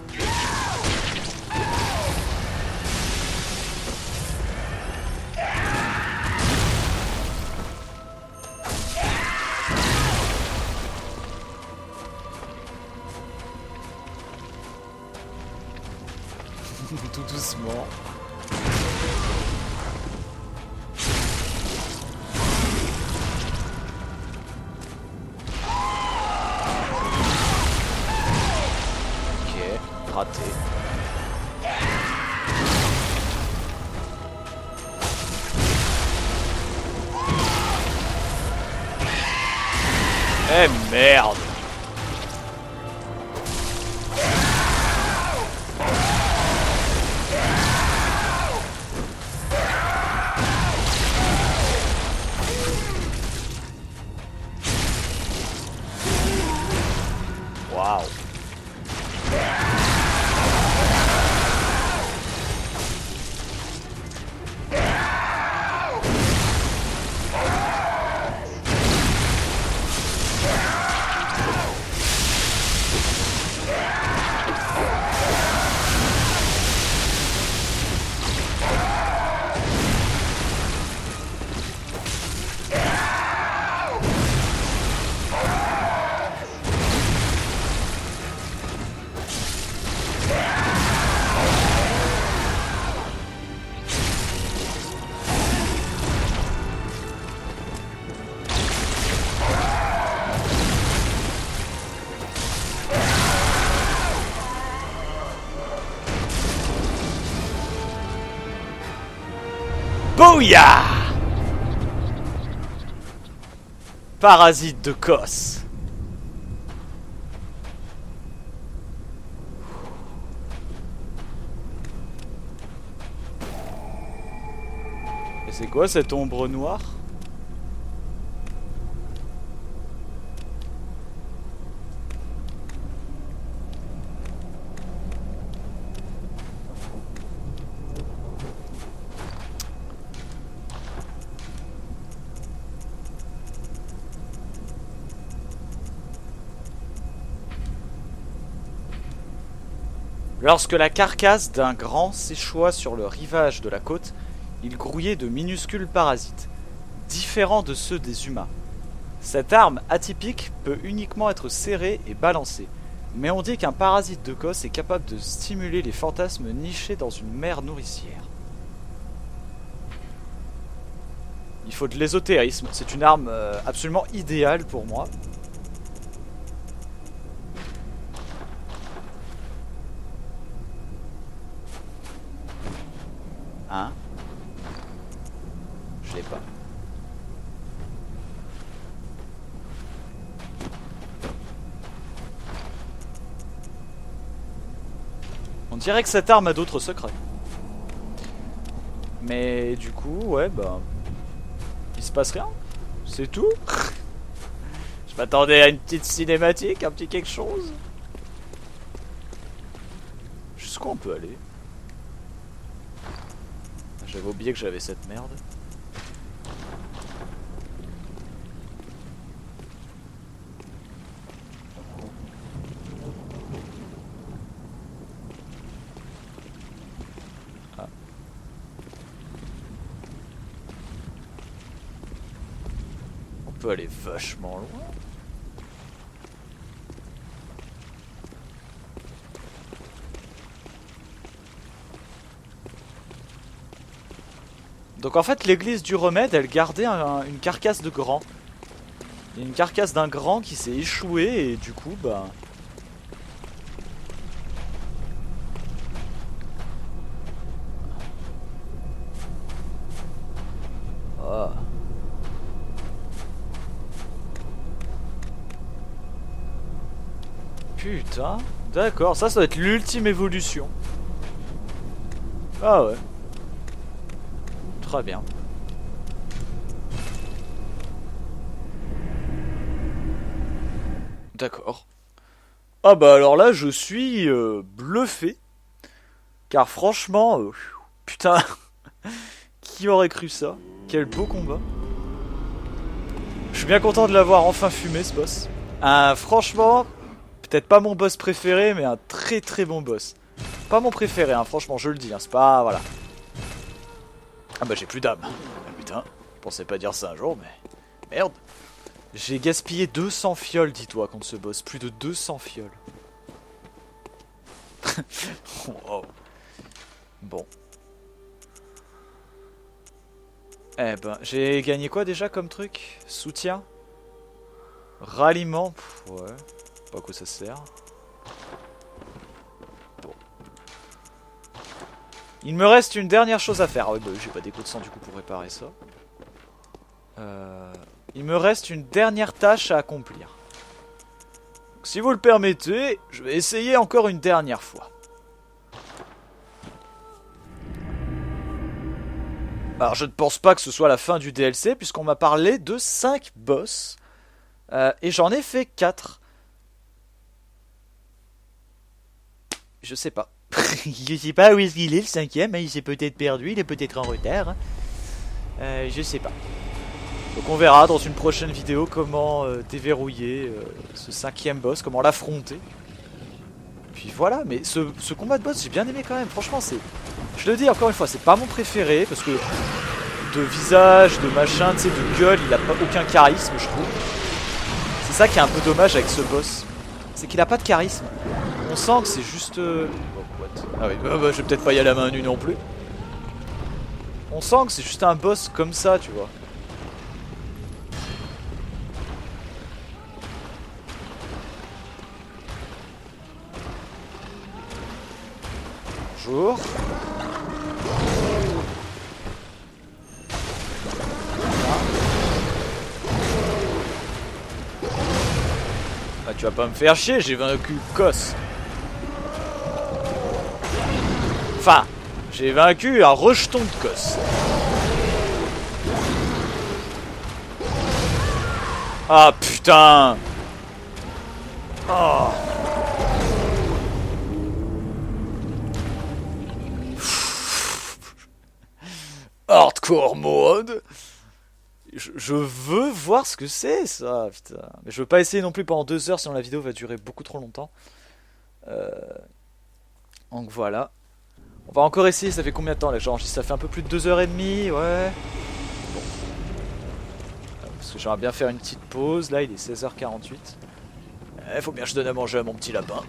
Tout doucement. Ok, raté. Eh merde. Waouh. Bouya! Parasite de Kos. Et c'est quoi cette ombre noire? Lorsque la carcasse d'un grand s'échoua sur le rivage de la côte, il grouillait de minuscules parasites, différents de ceux des humains. Cette arme atypique peut uniquement être serrée et balancée, mais on dit qu'un parasite de Kos est capable de stimuler les fantasmes nichés dans une mer nourricière. Il faut de l'ésotérisme, c'est une arme absolument idéale pour moi. Hein? Je l'ai pas. On dirait que cette arme a d'autres secrets. Mais du coup, ouais, bah... il se passe rien. C'est tout. Je m'attendais à une petite cinématique, un petit quelque chose. Jusqu'où on peut aller? J'avais oublié que j'avais cette merde. Ah. On peut aller vachement loin. Donc en fait l'église du remède elle gardait une carcasse de grand. Il y a une carcasse d'un grand qui s'est échoué et du coup bah... Oh. Putain, d'accord, ça doit être l'ultime évolution. Ah ouais. Très bien. D'accord. Ah bah alors là je suis bluffé. Car franchement, putain, qui aurait cru ça? Quel beau combat. Je suis bien content de l'avoir enfin fumé ce boss. Franchement, peut-être pas mon boss préféré, mais un très très bon boss. Pas mon préféré, hein, franchement je le dis, hein, c'est pas... voilà. Ah bah j'ai plus d'âme. Ah, putain, je pensais pas dire ça un jour, mais... merde. J'ai gaspillé 200 fioles, dis-toi, contre ce boss. Plus de 200 fioles. Wow. Bon. Eh ben, j'ai gagné quoi déjà comme truc? Soutien? Ralliement? Pff, ouais. Pas à quoi ça sert. Bon. Il me reste une dernière chose à faire. Ah oui, bah j'ai pas d'écho de sang du coup pour réparer ça. Il me reste une dernière tâche à accomplir. Donc, si vous le permettez, je vais essayer encore une dernière fois. Alors je ne pense pas que ce soit la fin du DLC puisqu'on m'a parlé de 5 boss. Et j'en ai fait 4. Je sais pas. Je sais pas où est-ce qu'il est le 5ème, il s'est peut-être perdu, il est peut-être en retard. Je sais pas. Donc on verra dans une prochaine vidéo comment déverrouiller ce 5ème boss, comment l'affronter. Puis voilà, mais ce combat de boss j'ai bien aimé quand même, franchement c'est... Je le dis encore une fois, c'est pas mon préféré parce que de visage, de machin, tu sais, de gueule, il a pas aucun charisme je trouve. C'est ça qui est un peu dommage avec ce boss, c'est qu'il a pas de charisme. On sent que c'est juste... Oh, what? Ah oui, bah, je vais peut-être pas y aller à main nue non plus. On sent que c'est juste un boss comme ça, tu vois. Bonjour. Ah, tu vas pas me faire chier, j'ai vaincu Kos. Enfin, j'ai vaincu un rejeton de Kos. Ah putain. Oh. Hardcore mode. Je veux voir ce que c'est ça, putain. Mais je veux pas essayer non plus pendant 2 heures sinon la vidéo va durer beaucoup trop longtemps. Donc voilà. On va encore essayer, ça fait combien de temps là? Genre, ça fait un peu plus de 2h30, ouais. Bon. Parce que j'aimerais bien faire une petite pause. Là, il est 16h48. Faut bien que je donne à manger à mon petit lapin.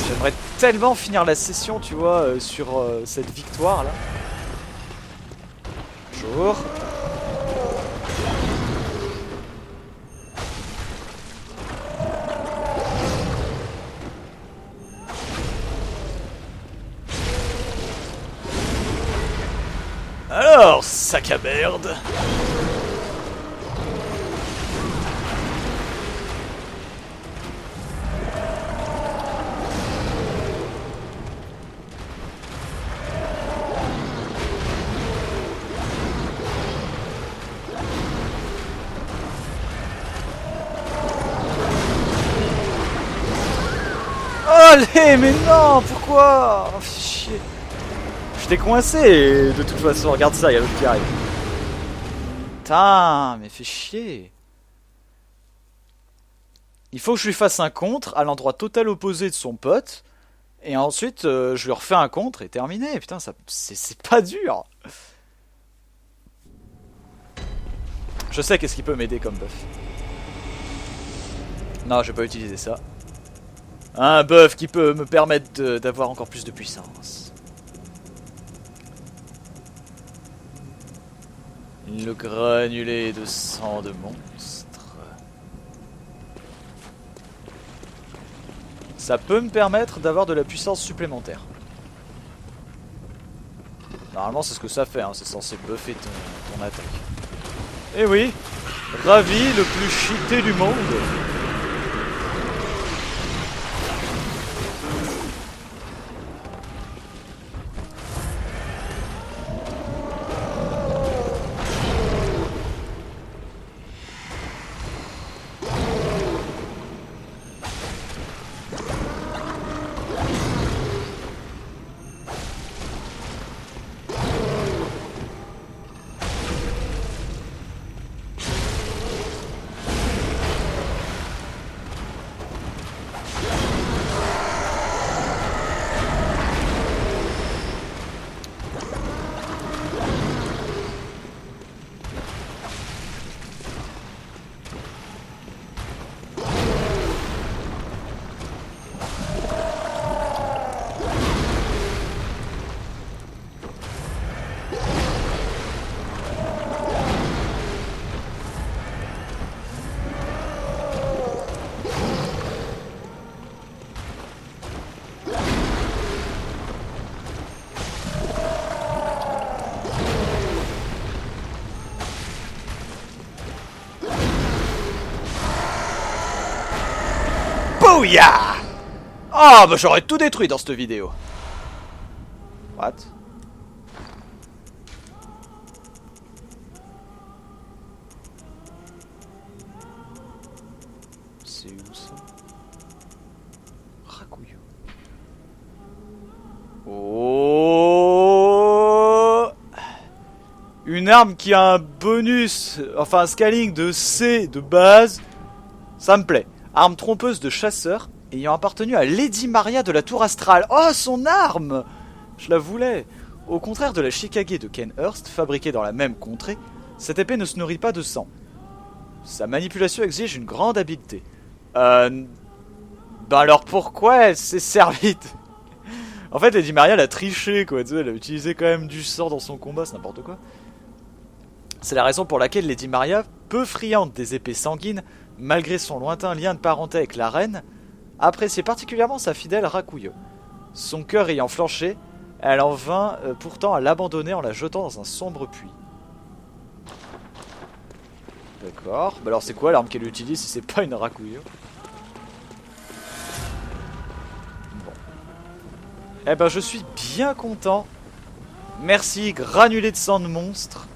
J'aimerais tellement finir la session, tu vois, sur cette victoire là. Bonjour. Alors, sac à merde. Allez, mais non, pourquoi? Oh, fais chier. J'étais coincé de toute façon, regarde ça, il y a l'autre qui arrive. Putain, mais fais chier. Il faut que je lui fasse un contre à l'endroit total opposé de son pote. Et ensuite, je lui refais un contre et terminé. Putain, ça, c'est pas dur. Je sais qu'est-ce qui peut m'aider comme buff. Non, je vais pas utiliser ça. Un buff qui peut me permettre d'avoir encore plus de puissance. Le granulé de sang de monstre. Ça peut me permettre d'avoir de la puissance supplémentaire. Normalement c'est ce que ça fait, hein. C'est censé buffer ton attaque. Et oui, Ravi, le plus cheaté du monde. Bouya! Ah bah j'aurais tout détruit dans cette vidéo. What? C'est où ça? Rakuyo. Oh! Une arme qui a un bonus, enfin un scaling de C de base, ça me plaît. Arme trompeuse de chasseur ayant appartenu à Lady Maria de la Tour Astrale. Oh, son arme! Je la voulais. Au contraire de la Shikage de Ken Hurst, fabriquée dans la même contrée, cette épée ne se nourrit pas de sang. Sa manipulation exige une grande habileté. Ben alors pourquoi elle s'est servie de... En fait, Lady Maria l'a triché, quoi. Tu sais, elle a utilisé quand même du sang dans son combat, c'est n'importe quoi. C'est la raison pour laquelle Lady Maria, peu friande des épées sanguines, malgré son lointain lien de parenté avec la reine, appréciait particulièrement sa fidèle Rakuyo. Son cœur ayant flanché, elle en vint pourtant à l'abandonner en la jetant dans un sombre puits. D'accord. Bah alors c'est quoi l'arme qu'elle utilise si c'est pas une Rakuyo? Bon. Eh ben je suis bien content. Merci granulé de sang de monstre.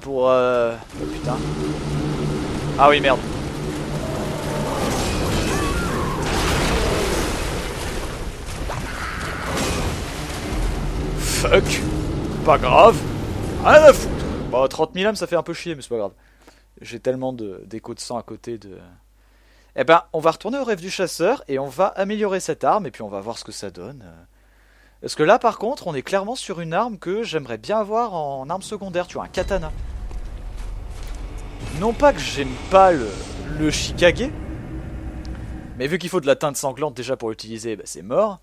Pour... Oh, putain. Ah oui merde. Fuck. Pas grave. Rien à foutre. Bon, 30 000 âmes, ça fait un peu chier, mais c'est pas grave. J'ai tellement d'écho de sang à côté de... Eh ben, on va retourner au rêve du chasseur et on va améliorer cette arme et puis on va voir ce que ça donne. Parce que là, par contre, on est clairement sur une arme que j'aimerais bien avoir en arme secondaire. Tu vois, un katana. Non pas que j'aime pas le Shikage, mais vu qu'il faut de la teinte sanglante déjà pour l'utiliser, bah, c'est mort.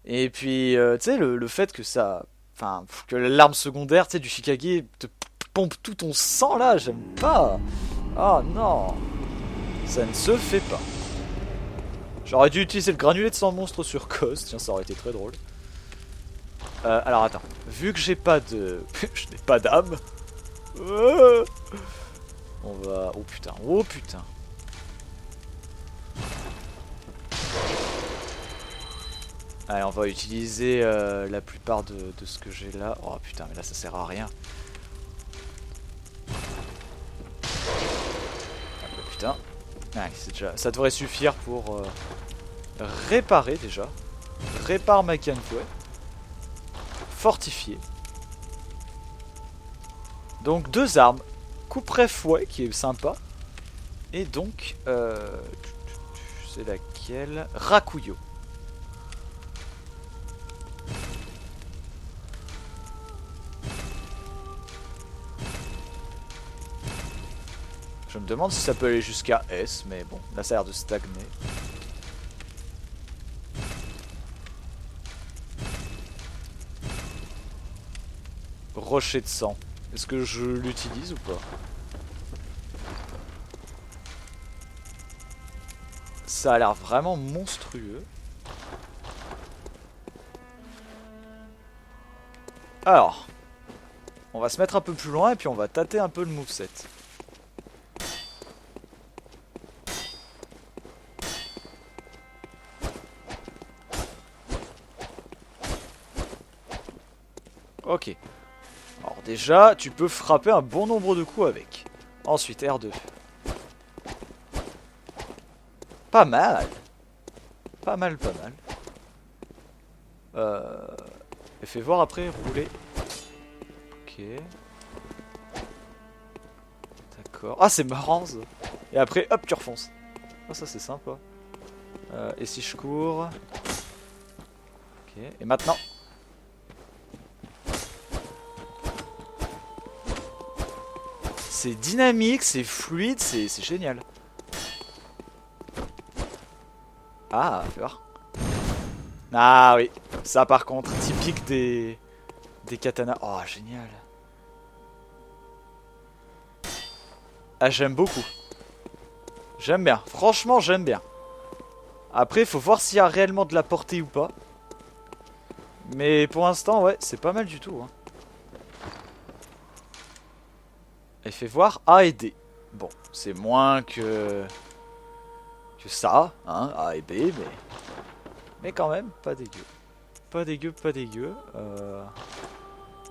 Et puis, tu sais, le fait que ça... Enfin, que l'arme secondaire, tu sais, du Shikage te pompe tout ton sang là, j'aime pas. Oh non. Ça ne se fait pas. J'aurais dû utiliser le granulé de sang monstre sur Cos, tiens, ça aurait été très drôle. Alors attends, vu que j'ai pas de... je n'ai pas d'âme. On va... Oh putain, oh putain. Allez, on va utiliser la plupart de ce que j'ai là. Oh putain, mais là ça sert à rien. Ah bah putain. Ouais, déjà... Ça devrait suffire pour réparer déjà. Répare ma canne fouet. Fortifier. Donc 2 armes. Couperet fouet qui est sympa. Et donc... c'est laquelle? Rakuyo. Je me demande si ça peut aller jusqu'à S, mais bon, là ça a l'air de stagner. Rocher de sang. Est-ce que je l'utilise ou pas? Ça a l'air vraiment monstrueux. Alors, on va se mettre un peu plus loin et puis on va tâter un peu le moveset. Ok. Alors déjà, tu peux frapper un bon nombre de coups avec. Ensuite, R2. Pas mal. Pas mal, pas mal. Et fais voir après, rouler. Ok. D'accord. Ah, c'est marrant ça. Et après, hop, tu refonces. Ah, ça c'est sympa. Et si je cours... Ok. Et maintenant... C'est dynamique, c'est fluide, c'est génial. Ah, fais voir. Ah oui, ça par contre, typique des katanas. Oh, génial. Ah, j'aime beaucoup. J'aime bien, franchement j'aime bien. Après, il faut voir s'il y a réellement de la portée ou pas. Mais pour l'instant, ouais, c'est pas mal du tout. Hein. Et fait voir A et D. Bon, c'est moins que ça, hein, A et B, mais quand même, pas dégueu. Pas dégueu, pas dégueu.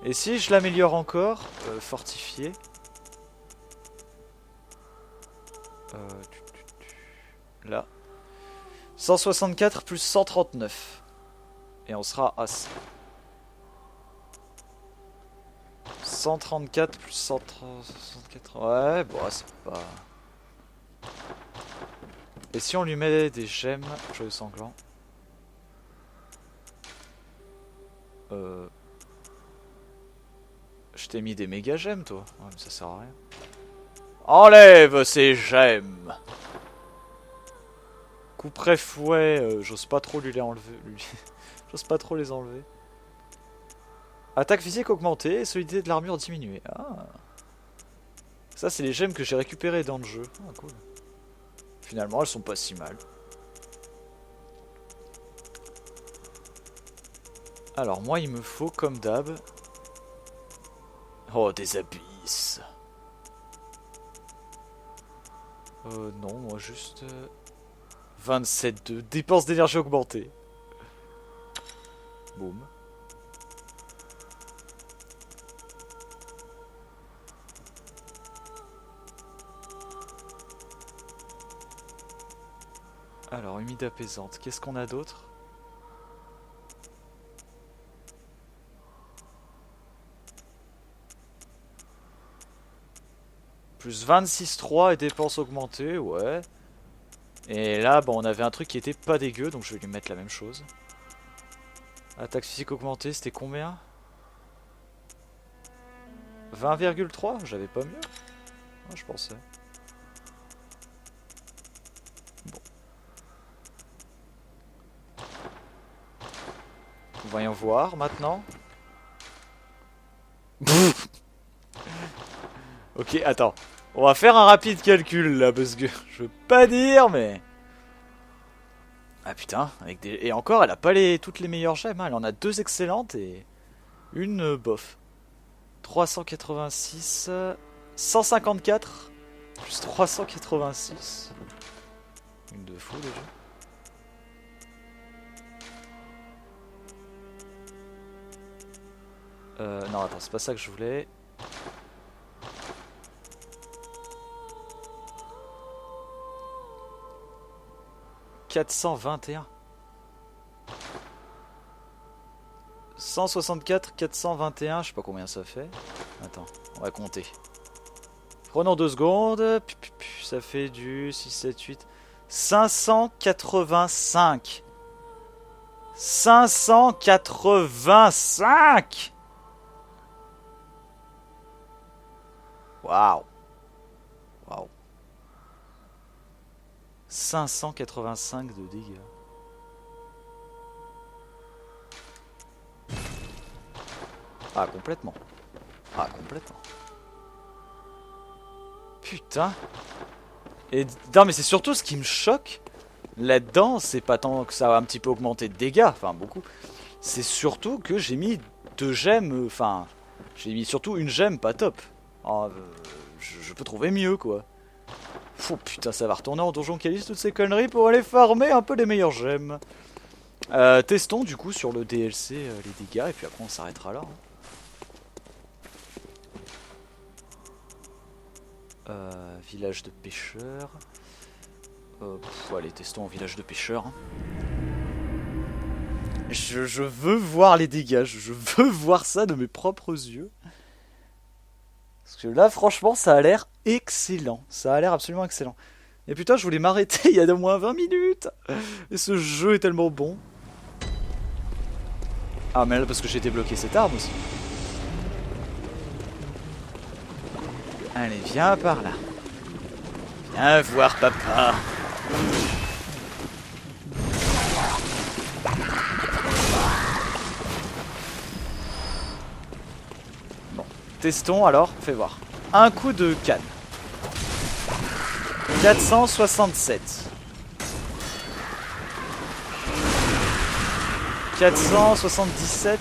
Et si je l'améliore encore, fortifié. Là. 164 plus 139. Et on sera à 134 plus 164. Ouais, bon, c'est pas... Et si on lui met des gemmes, joyeux sanglant. Je t'ai mis des méga gemmes, toi. Ouais, mais ça sert à rien. Enlève ces gemmes. Couperet fouet, j'ose pas trop lui les enlever. J'ose pas trop les enlever. Attaque physique augmentée et solidité de l'armure diminuée. Ah. Ça, c'est les gemmes que j'ai récupérées dans le jeu. Ah, cool. Finalement, elles sont pas si mal. Alors, moi, il me faut, comme d'hab... Oh, des abysses. Non, moi, juste... 27 de dépenses d'énergie augmentée. Boum. Alors, humide apaisante. Qu'est-ce qu'on a d'autre? Plus 26,3 et dépenses augmentées, ouais. Et là, bon, on avait un truc qui était pas dégueu, donc je vais lui mettre la même chose. Attaque physique augmentée, c'était combien? 20,3? J'avais pas mieux? Ah, je pensais. Bon. Voyons voir maintenant. Ok, attends. On va faire un rapide calcul là, parce que je veux pas dire, mais... Ah putain, avec des... Et encore, elle a pas toutes les meilleures gemmes, hein. Elle en a 2 excellentes et une bof. 386... 154 plus 386. Une de fou déjà. Non, attends, c'est pas ça que je voulais. « 421. 164, 421, je sais pas combien ça fait. Attends, on va compter. Prenons 2 secondes. Ça fait du 6, 7, 8... 585. 585. Waouh. Waouh. 585 de dégâts. Ah, complètement. Ah, complètement. Putain. Et non, mais c'est surtout ce qui me choque là-dedans, c'est pas tant que ça a un petit peu augmenté de dégâts, enfin beaucoup. C'est surtout que j'ai mis 2 gemmes, enfin, j'ai mis surtout une gemme pas top. Oh, je peux trouver mieux, quoi. Oh putain, ça va retourner en donjon Caliste, toutes ces conneries pour aller farmer un peu les meilleures gemmes. Testons du coup sur le DLC les dégâts et puis après on s'arrêtera là. Village de pêcheurs. Allez, testons en village de pêcheurs. Je veux voir les dégâts, je veux voir ça de mes propres yeux. Parce que là, franchement, ça a l'air excellent. Ça a l'air absolument excellent. Et putain, je voulais m'arrêter il y a au moins 20 minutes. Et ce jeu est tellement bon. Ah, mais là, parce que j'ai débloqué cette arme aussi. Allez, viens par là. Viens voir papa. Bon, testons alors, fais voir. Un coup de canne. 467. 477.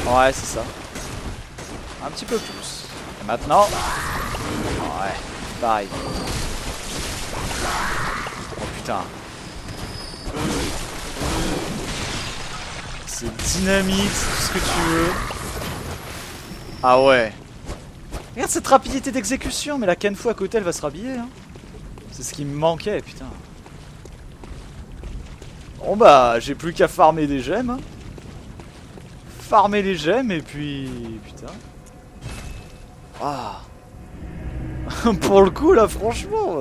Ouais, c'est ça. Un petit peu plus. Et maintenant... Ouais, pareil. Oh putain. C'est dynamite, tout ce que tu veux. Ah ouais. Regarde cette rapidité d'exécution, mais la Kenfu à côté elle va se rhabiller. Hein. C'est ce qui me manquait, putain. Bon bah, j'ai plus qu'à farmer des gemmes. Hein. Farmer les gemmes et puis... Putain. Ah. Pour le coup là, franchement,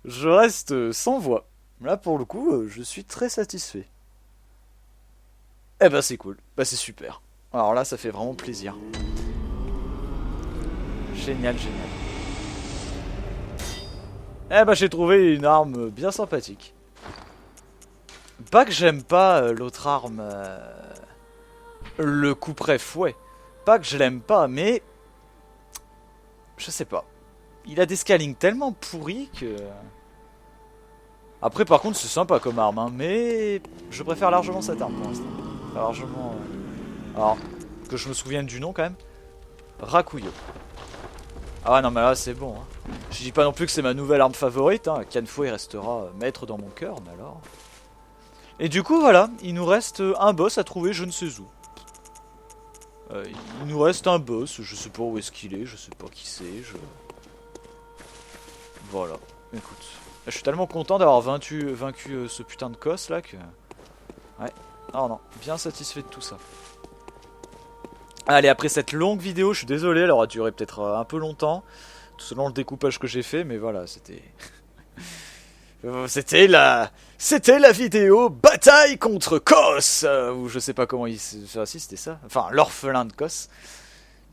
je reste sans voix. Là pour le coup, je suis très satisfait. Eh bah c'est cool, bah c'est super. Alors là ça fait vraiment plaisir. Génial, génial. Eh bah j'ai trouvé une arme bien sympathique. Pas que j'aime pas l'autre arme, le couperet fouet. Pas que je l'aime pas, mais... Je sais pas. Il a des scalings tellement pourris que... Après par contre c'est sympa comme arme, hein, mais... Je préfère largement cette arme pour l'instant. Largement... Alors, que je me souvienne du nom quand même. Rakuyo. Ah ouais, non mais là c'est bon. Hein. Je dis pas non plus que c'est ma nouvelle arme favorite. Hein. Kanfo il restera maître dans mon cœur, mais alors... Et du coup voilà, il nous reste un boss à trouver je ne sais où. Il nous reste un boss, je sais pas où est-ce qu'il est, je sais pas qui c'est, Voilà, écoute. Je suis tellement content d'avoir vaincu ce putain de cos là que... Ouais, non non, bien satisfait de tout ça. Allez, après cette longue vidéo, je suis désolé, elle aura duré peut-être un peu longtemps, tout selon le découpage que j'ai fait, mais voilà, c'était... C'était la vidéo bataille contre Kos, ou je sais pas comment il... Enfin, si, c'était ça. Enfin, l'orphelin de Kos.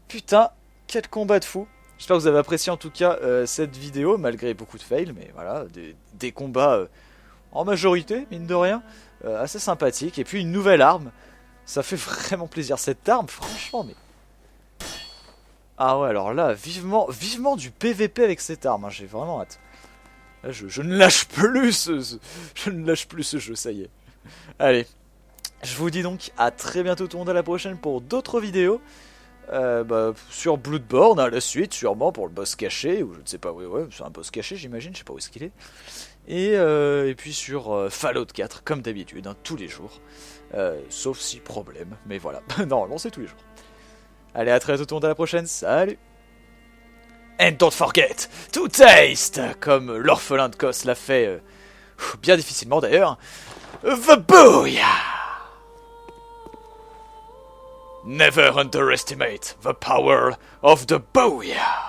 Putain, quel combat de fou. J'espère que vous avez apprécié en tout cas cette vidéo, malgré beaucoup de fails, mais voilà, des combats en majorité, mine de rien, assez sympathiques. Et puis une nouvelle arme, ça fait vraiment plaisir cette arme, franchement, mais... Ah ouais, alors là, vivement du PVP avec cette arme, hein, j'ai vraiment hâte. Là, je ne lâche plus je ne lâche plus ce jeu, ça y est. Allez, je vous dis donc à très bientôt tout le monde, à la prochaine pour d'autres vidéos. Sur Bloodborne, à la suite, sûrement pour le boss caché, ou je ne sais pas, ouais, c'est un boss caché j'imagine, je sais pas où est-ce qu'il est. Et puis sur Fallout 4, comme d'habitude, hein, tous les jours. Sauf si problème, mais voilà, normalement c'est tous les jours. Allez, à très bientôt tout le monde, à la prochaine, salut! And don't forget to taste, comme l'orphelin de Kos l'a fait, bien difficilement d'ailleurs, the booyah! Never underestimate the power of the booyah!